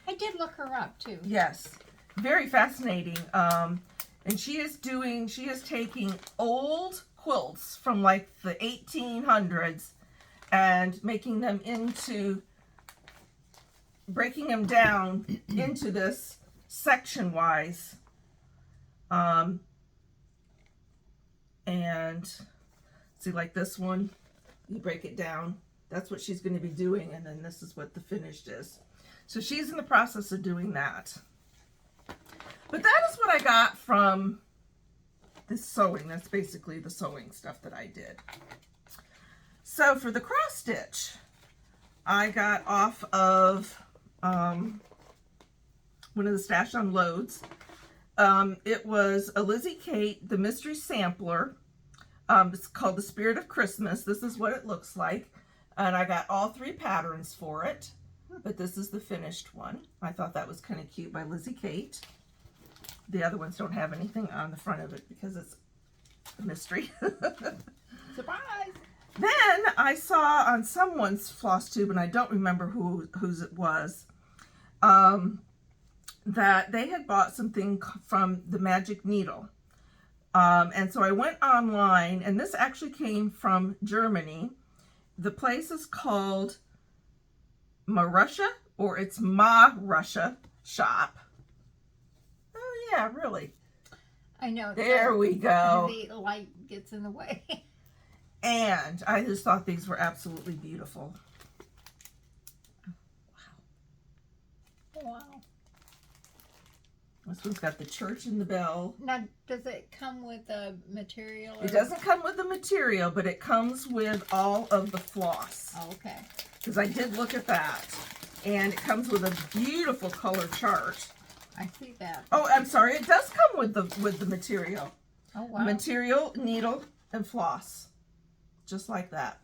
I did look her up too. Yes. Very fascinating. And she is taking old quilts from like the 1800s and making them breaking them down into this section wise. And see, like this one, you break it down. That's what she's going to be doing. And then this is what the finished is. So she's in the process of doing that. But that is what I got from this sewing. That's basically the sewing stuff that I did. So for the cross stitch, I got off of one of the Stash Unloads. It was a Lizzie Kate, the mystery sampler. It's called The Spirit of Christmas. This is what it looks like. And I got all 3 patterns for it. But this is the finished one. I thought that was kind of cute by Lizzie Kate. The other ones don't have anything on the front of it because it's a mystery. Surprise! Then I saw on someone's FlossTube, and I don't remember whose it was, that they had bought something from the Magic Needle. And so I went online, and this actually came from Germany. The place is called Marussia, or it's Ma Russia Shop. Oh yeah, really. I know. There we go. The light gets in the way. And I just thought these were absolutely beautiful. Wow. Wow. This one's got the church and the bell. Now, does it come with the material? It doesn't come with the material, but it comes with all of the floss. Oh, okay. Because I did look at that. And it comes with a beautiful color chart. I see that. Oh, I'm sorry. It does come with the material. Oh, wow. Material, needle, and floss. Just like that.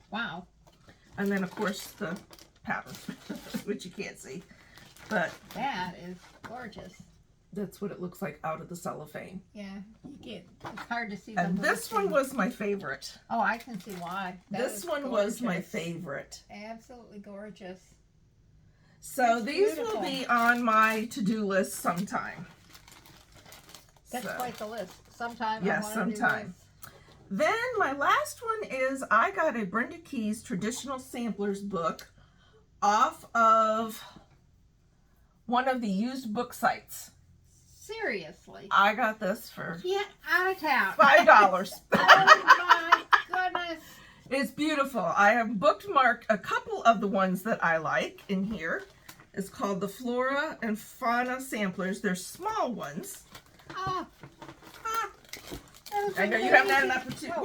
Wow. And then, of course, the pattern, which you can't see. But that is gorgeous. That's what it looks like out of the cellophane. Yeah, it's hard to see. And this one was my favorite. Oh, I can see why. This one was my favorite. Absolutely gorgeous. So these will be on my to-do list sometime. That's quite the list. Sometime. Yes, sometime. Then my last one is I got a Brenda Keyes Traditional Samplers book off of one of the used book sites. Seriously? I got this for Get out of town. $5. Oh my goodness. It's beautiful. I have bookmarked a couple of the ones that I like in here. is called the Flora and Fauna Samplers. They're small ones. Ah. I know you haven't had an opportunity.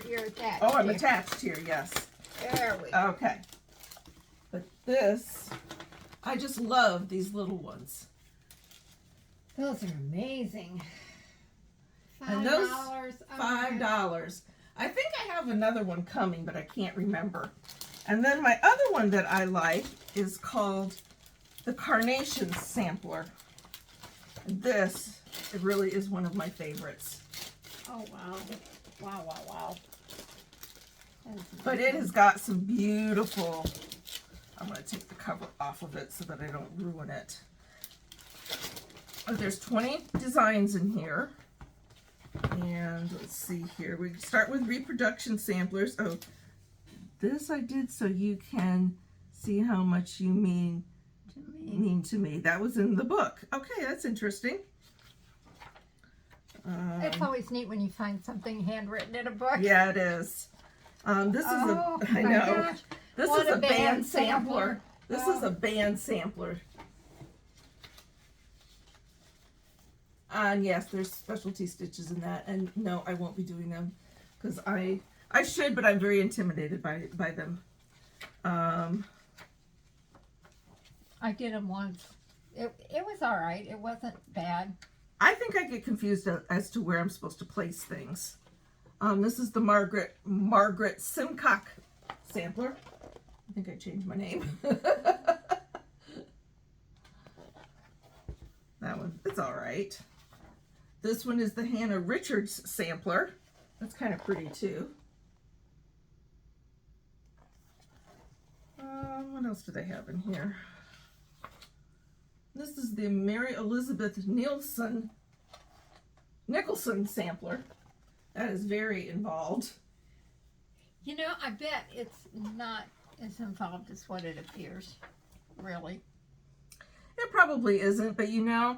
You're attached. Oh, I'm attached here, yes. There we go. Okay. But this, I just love these little ones. Those are amazing. And those $5. $5. I think I have another one coming, but I can't remember. And then my other one that I like is called the Carnation Sampler. And this, it really is one of my favorites. Oh, wow. Wow, wow, wow. But it has got some beautiful, I'm going to take the cover off of it so that I don't ruin it. There's 20 designs in here. And let's see here. We start with reproduction samplers. Oh, this I did so you can see how much you mean to me. That was in the book. Okay, that's interesting. It's always neat when you find something handwritten in a book. Yeah, it is. This is I know. Gosh. This What is a a band band sampler. sampler. This is a band sampler. And yes, there's specialty stitches in that. And no, I won't be doing them because I should, but I'm very intimidated by them. I did them once. It was all right. It wasn't bad. I think I get confused as to where I'm supposed to place things. This is the Margaret Simcock sampler. I think I changed my name. That one, it's all right. This one is the Hannah Richards sampler. That's kind of pretty too. What else do they have in here? This is the Mary Elizabeth Nicholson sampler. That is very involved. You know, I bet it's not as involved as what it appears, really. It probably isn't, but you know,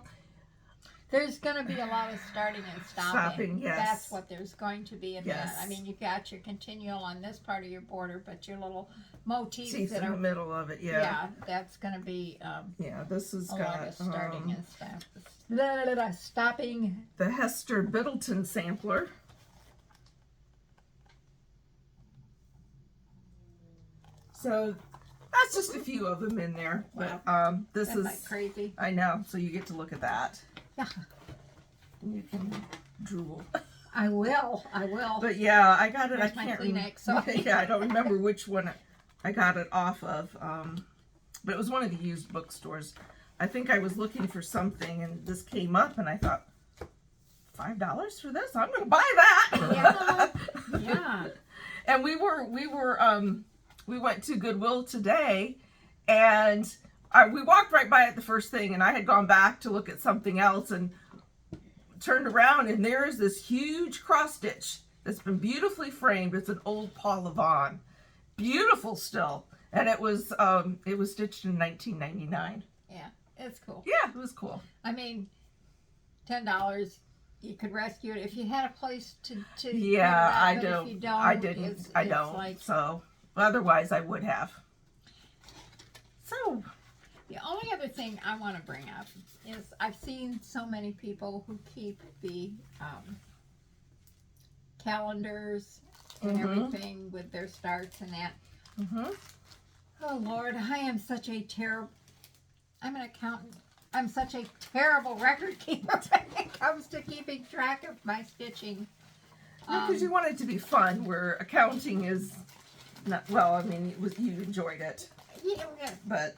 there's going to be a lot of starting and stopping. Stopping, yes. That's what there's going to be in Yes. that. I mean, you've got your continual on this part of your border, but your little motifs teeth that in are the middle of it, yeah. yeah, that's going to be Yeah, this has a got lot of starting and stopping. the Hester Biddleton sampler. So that's just a few of them in there. Wow. But this That's is like crazy. I know, so you get to look at that. Yeah. You can drool. I will. But yeah, I got it. Where's I my can't Kleenex? Sorry. Yeah, I don't remember which one I got it off of. But it was one of the used bookstores. I think I was looking for something and this came up and I thought, $5 for this? I'm gonna buy that. Yeah. Yeah. And we went to Goodwill today and we walked right by it the first thing and I had gone back to look at something else and turned around and there is this huge cross stitch that's been beautifully framed. It's an old Paul Levon, beautiful still, and it was stitched in 1999. Yeah, it's cool. Yeah, it was cool. I mean, $10, you could rescue it if you had a place to Yeah, I but don't. if you don't, I didn't. it's I don't. like, so otherwise, I would have. So the only other thing I want to bring up is I've seen so many people who keep the calendars and everything with their starts and that. Oh Lord, I'm an accountant. I'm such a terrible record keeper when it comes to keeping track of my stitching. because you want it to be fun, where accounting is not. Well, I mean, you enjoyed it, Yeah, but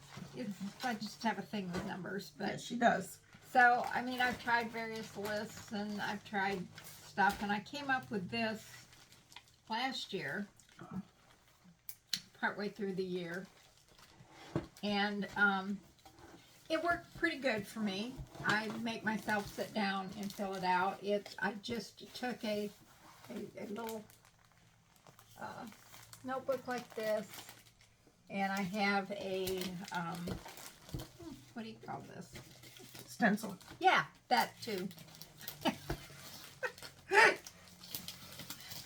I just have a thing with numbers, but yes, she does. so I mean, I've tried various lists and I've tried stuff, and I came up with this last year, partway through the year, and it worked pretty good for me. I make myself sit down and fill it out. I just took a little notebook like this, and I have a what do you call this? Stencil. Yeah, that too.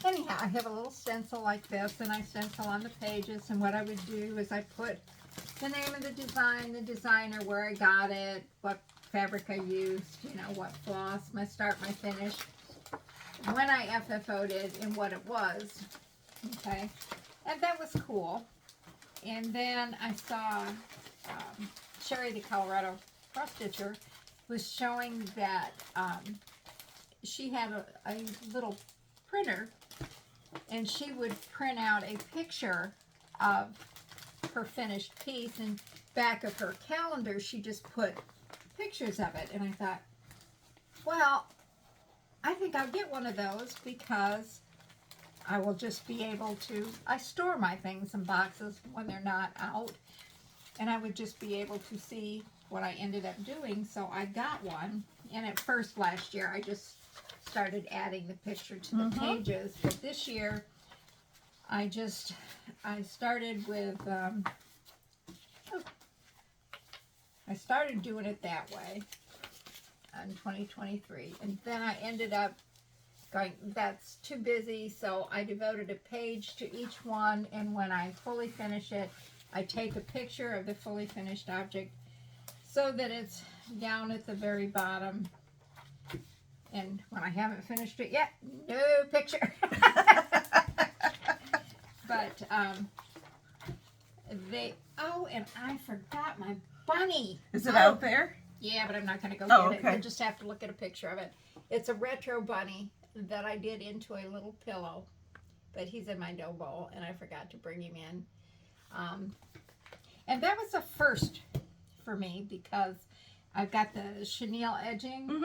Anyhow, I have a little stencil like this, and I stencil on the pages, and what I would do is I put the name of the design, the designer, where I got it, what fabric I used, you know, what floss, my start, my finish, when I FFO'd it, and what it was. Okay, and that was cool. And then I saw Sherry, the Colorado cross stitcher, was showing that she had a little printer, and she would print out a picture of her finished piece, and back of her calendar she just put pictures of it. And I thought, well, I think I'll get one of those, because I will just be able to, I store my things in boxes when they're not out, and I would just be able to see what I ended up doing. So I got one, and at first last year I just started adding the picture to the pages, but this year I started with I started doing it that way in 2023, and then I ended up going, that's too busy, so I devoted a page to each one, and when I fully finish it, I take a picture of the fully finished object so that it's down at the very bottom, and when I haven't finished it yet, no picture. But and I forgot my bunny. Is it out there? Yeah, but I'm not going to go get okay. it. You'll just have to look at a picture of it. It's a retro bunny that I did into a little pillow, but he's in my dough bowl, and I forgot to bring him in. And that was a first for me, because I've got the chenille edging,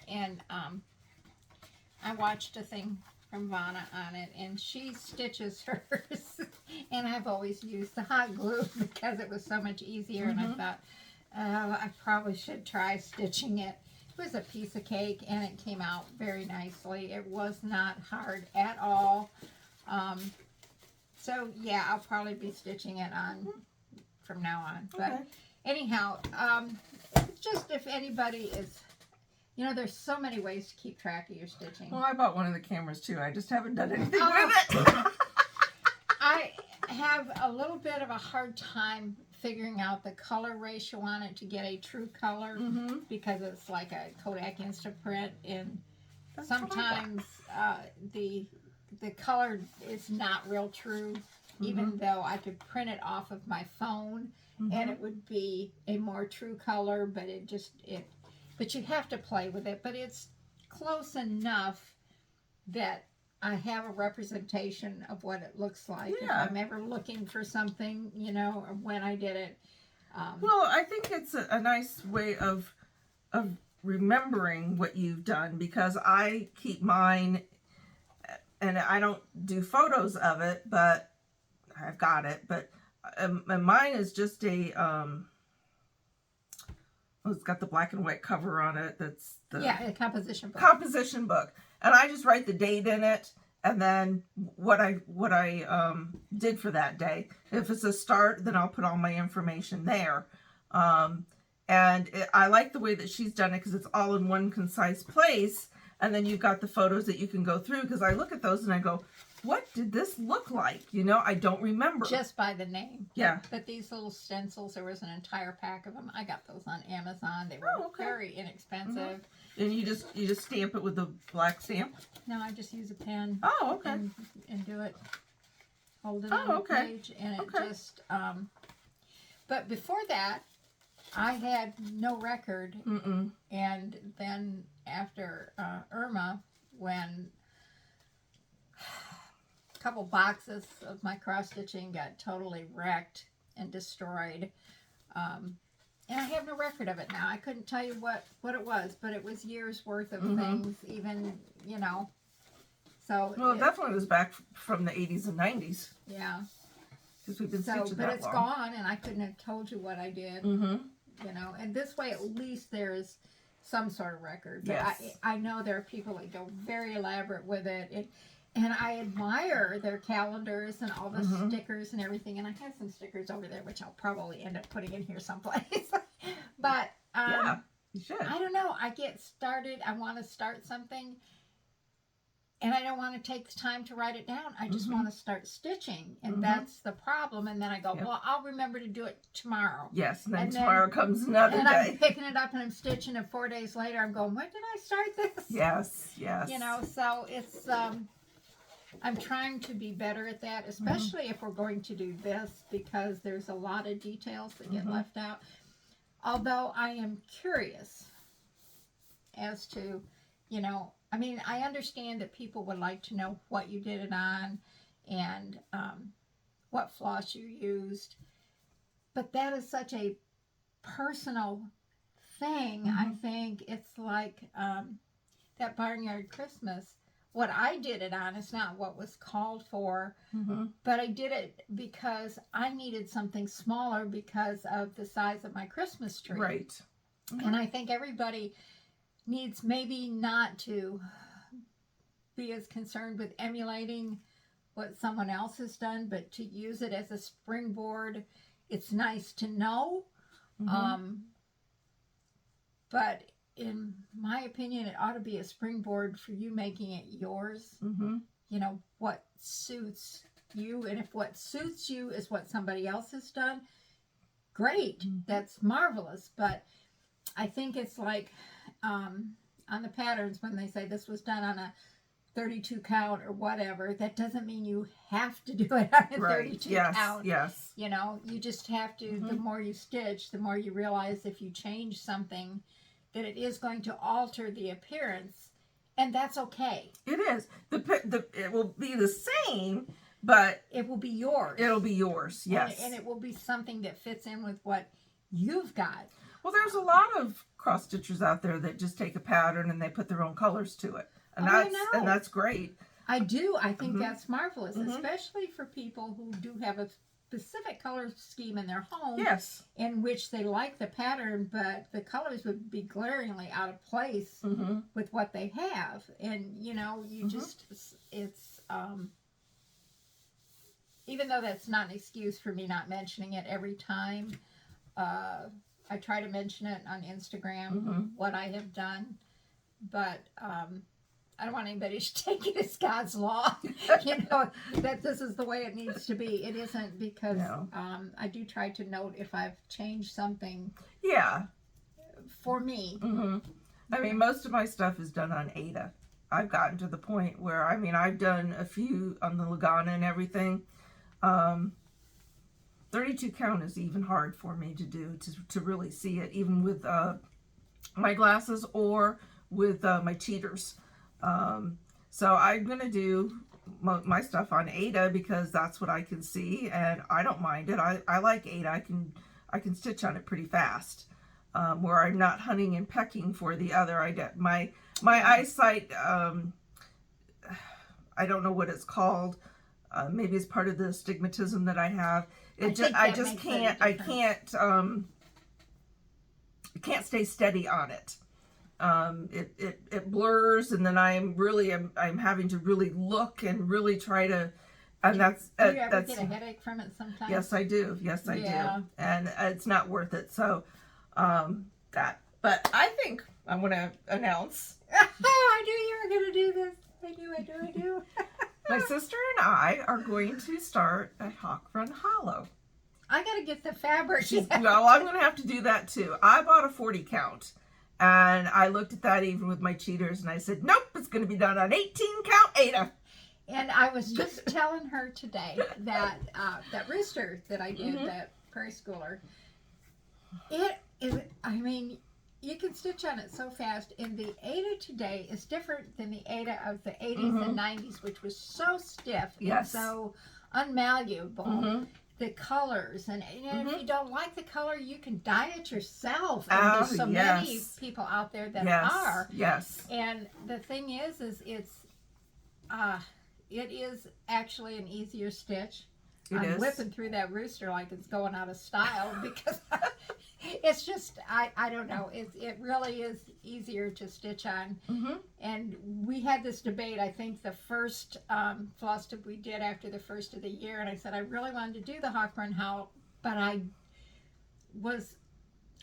and I watched a thing from Vanna on it, and she stitches hers, and I've always used the hot glue because it was so much easier, and I thought, I probably should try stitching it. It was a piece of cake, and it came out very nicely. It was not hard at all. So yeah, I'll probably be stitching it on from now on. But anyhow, just if anybody is, you know, there's so many ways to keep track of your stitching. Well, I bought one of the cameras too. I just haven't done anything with it. I have a little bit of a hard time figuring out the color ratio on it to get a true color, because it's like a Kodak Instaprint, and that's sometimes the color is not real true, even though I could print it off of my phone and it would be a more true color, but but you have to play with it. But it's close enough that I have a representation of what it looks like. Yeah. If I'm ever looking for something, you know, or when I did it. Well, I think it's a nice way of remembering what you've done, because I keep mine, and I don't do photos of it, but I've got it. But and mine is just a it's got the black and white cover on it. That's a composition book. Composition book, and I just write the date in it, and then what I did for that day. If it's a start, then I'll put all my information there. I like the way that she's done it, because it's all in one concise place, and then you've got the photos that you can go through, because I look at those and I go, what did this look like? You know, I don't remember. Just by the name. Yeah. But these little stencils, there was an entire pack of them. I got those on Amazon. They were very inexpensive. And you just stamp it with the black stamp? No, I just use a pen. Oh, okay. And do it. Hold it on the page. And it just, but before that, I had no record. And then after Irma, when a couple boxes of my cross stitching got totally wrecked and destroyed, and I have no record of it now. I couldn't tell you what it was, but it was years worth of things, even, you know. So well, it definitely was back from the 80s and 90s. Yeah. Because we've been stitching that long. But it's gone, and I couldn't have told you what I did. You know, and this way at least there's some sort of record. But yes. I know there are people that go very elaborate with it. And I admire their calendars and all the stickers and everything. And I have some stickers over there, which I'll probably end up putting in here someplace. But yeah, you should. I don't know. I get started. I want to start something. and I don't want to take the time to write it down. I just want to start stitching, and that's the problem. And then I go, well, I'll remember to do it tomorrow. Yes, and then tomorrow comes another and day. I'm picking it up and I'm stitching, and 4 days later I'm going, when did I start this? Yes, yes. You know, so it's, I'm trying to be better at that, especially if we're going to do this, because there's a lot of details that get left out. Although I am curious as to, you know, I mean, I understand that people would like to know what you did it on and what floss you used, but that is such a personal thing. I think it's like that Barnyard Christmas. What I did it on is not what was called for, but I did it because I needed something smaller because of the size of my Christmas tree. Right. And I think everybody needs maybe not to be as concerned with emulating what someone else has done, but to use it as a springboard. It's nice to know, but in my opinion, it ought to be a springboard for you making it yours. You know, what suits you, and if what suits you is what somebody else has done, great, that's marvelous. But I think it's like on the patterns, when they say this was done on a 32 count or whatever, that doesn't mean you have to do it on a 32 count. Yes. You know, you just have to, the more you stitch, the more you realize if you change something, that it is going to alter the appearance, and that's okay. It is. It will be the same, but it will be yours. It'll be yours, yes. And it will be something that fits in with what you've got. Well, there's a lot of cross stitchers out there that just take a pattern and they put their own colors to it, and that's great. I do. I think that's marvelous, especially for people who do have a specific color scheme in their home, in which they like the pattern, but the colors would be glaringly out of place with what they have. And you know, you just, it's even though that's not an excuse for me not mentioning it every time, I try to mention it on Instagram, what I have done, but I don't want anybody to take it as God's law, you know, that this is the way it needs to be. It isn't, because I do try to note if I've changed something. Yeah. For me. I mean, most of my stuff is done on Ada. I've gotten to the point where, I mean, I've done a few on the Lagana and everything. 32 count is even hard for me to do, to really see it, even with my glasses or with my cheaters. So I'm going to do my stuff on Ada because that's what I can see, and I don't mind it. I like Ada. I can stitch on it pretty fast, where I'm not hunting and pecking for the other. I get my eyesight, I don't know what it's called. Maybe it's part of the astigmatism that I have. I can't stay steady on it. It blurs, and then I'm having to really look and really try to, and that's do you ever get a headache from it sometimes? Yes, I do. Yes, I do, and it's not worth it. So but I think I'm going to announce. I knew you were going to do this. I do. My sister and I are going to start a Hawk Run Hollow. I got to get the fabric. Well, I'm going to have to do that too. I bought a 40 count. And I looked at that even with my cheaters, and I said, nope, it's going to be done on 18 count Ada. And I was just telling her today that that rooster that I did, that prairie schooler, it is, I mean, you can stitch on it so fast. And the Ada today is different than the Ada of the 80s and 90s, which was so stiff and so unmalleable. The colors, and if you don't like the color, you can dye it yourself. And there's so many people out there that are. Yes. And the thing is it is actually an easier stitch. I'm whipping through that rooster like it's going out of style because it's just, I don't know, it really is easier to stitch on. And we had this debate, I think the first FlossTube we did after the first of the year, and I said I really wanted to do the Hawk Run Howl, but I was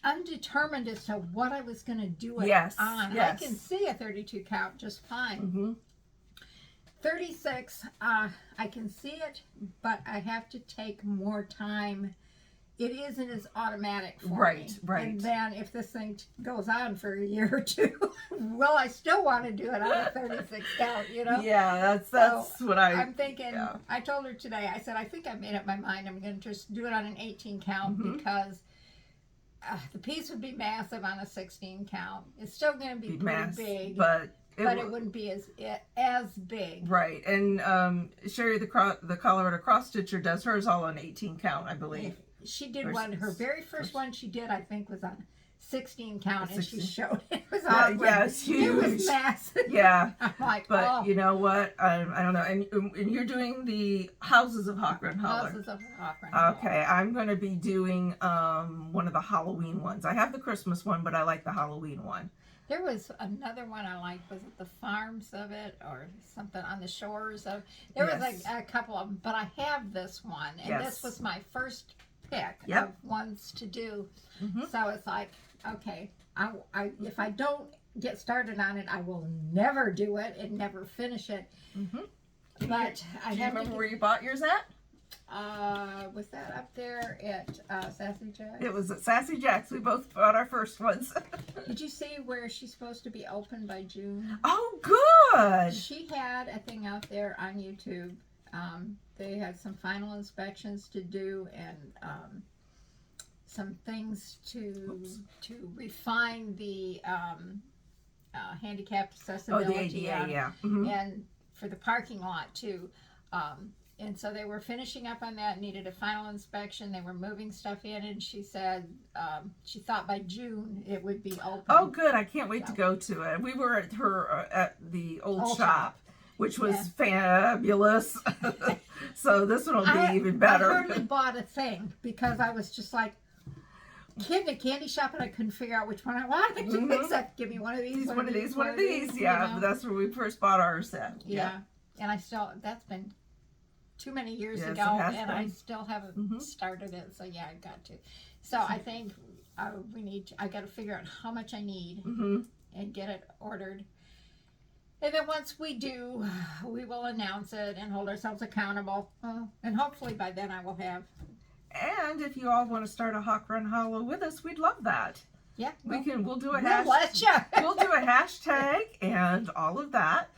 undetermined as to what I was going to do it on. I can see a 32 count just fine. 36, I can see it, but I have to take more time. It isn't as automatic for me. Right. And then if this thing goes on for a year or two, will I still want to do it on a 36 count, you know? Yeah, that's what I'm thinking, yeah. I told her today, I said, I think I made up my mind. I'm going to just do it on an 18 count because the piece would be massive on a 16 count. It's still going to be pretty big. But it wouldn't be as big. Right. And Sherry, the Colorado cross stitcher, does hers all on 18 count, I believe. She did one. Her very first one she did, I think, was on 16 count, and she showed it was awkward. Yeah, it's huge. It was massive. Yeah. I'm like, but you know what? I don't know. And you're doing the Houses of Hawk-Run Holler. Houses of Hawk-Run Holler. Okay, I'm going to be doing one of the Halloween ones. I have the Christmas one, but I like the Halloween one. There was another one I liked. Was it the farms of it or something on the shores of? There was like a couple of them, but I have this one, and this was my first pick of ones to do. So it's like, okay, if I don't get started on it, I will never do it and never finish it. But I have. Remember where you bought yours at? Was that up there at Sassy Jack's? It was at Sassy Jack's. We both bought our first ones. Did you see where she's supposed to be open by June? Oh, good. She had a thing out there on YouTube. They had some final inspections to do and some things to refine the handicapped accessibility. Oh, the ADA, yeah. And for the parking lot too. And so they were finishing up on that, needed a final inspection. They were moving stuff in, and she said she thought by June it would be open. Oh, good. I can't wait to go to it. We were at her at the old shop, which was fabulous. So this one will be even better. I hardly bought a thing because I was just like, kid in a candy shop, and I couldn't figure out which one I wanted except give me one of these, one of these. Yeah, you know? That's where we first bought ours at. Yeah. And I still, that's been too many years ago, and I still haven't started it. So yeah, I've got to. So I think I got to figure out how much I need and get it ordered. And then once we do, we will announce it and hold ourselves accountable. And hopefully by then I will have. And if you all want to start a Hawk-Run Hollow with us, we'd love that. Yeah, we'll do a we'll do a hashtag and all of that.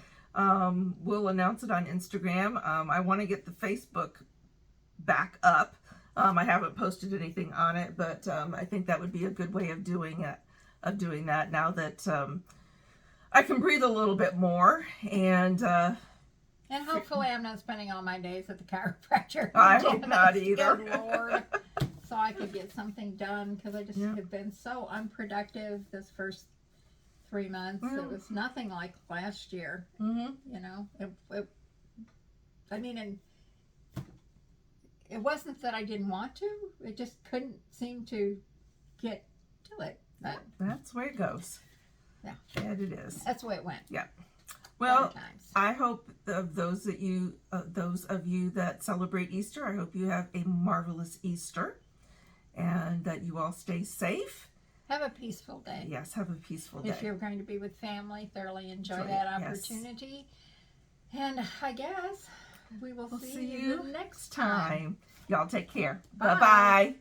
We'll announce it on Instagram. I want to get the Facebook back up. I haven't posted anything on it, but I think that would be a good way of doing it. That now that I can breathe a little bit more, and hopefully I'm not spending all my days at the chiropractor. I hope not either. Good Lord. So I could get something done because I just have been so unproductive this first 3 months. It was nothing like last year. You know, I mean, and it wasn't that I didn't want to. It just couldn't seem to get to it. But that's the way it goes. Yeah, and it is. That's the way it went. Yeah. Well, I hope of those of you that celebrate Easter, I hope you have a marvelous Easter, and that you all stay safe. Have a peaceful day. Yes, have a peaceful day. If you're going to be with family, thoroughly enjoy that opportunity. Yes. And I guess we will see you next time. Y'all take care. Bye. Bye-bye.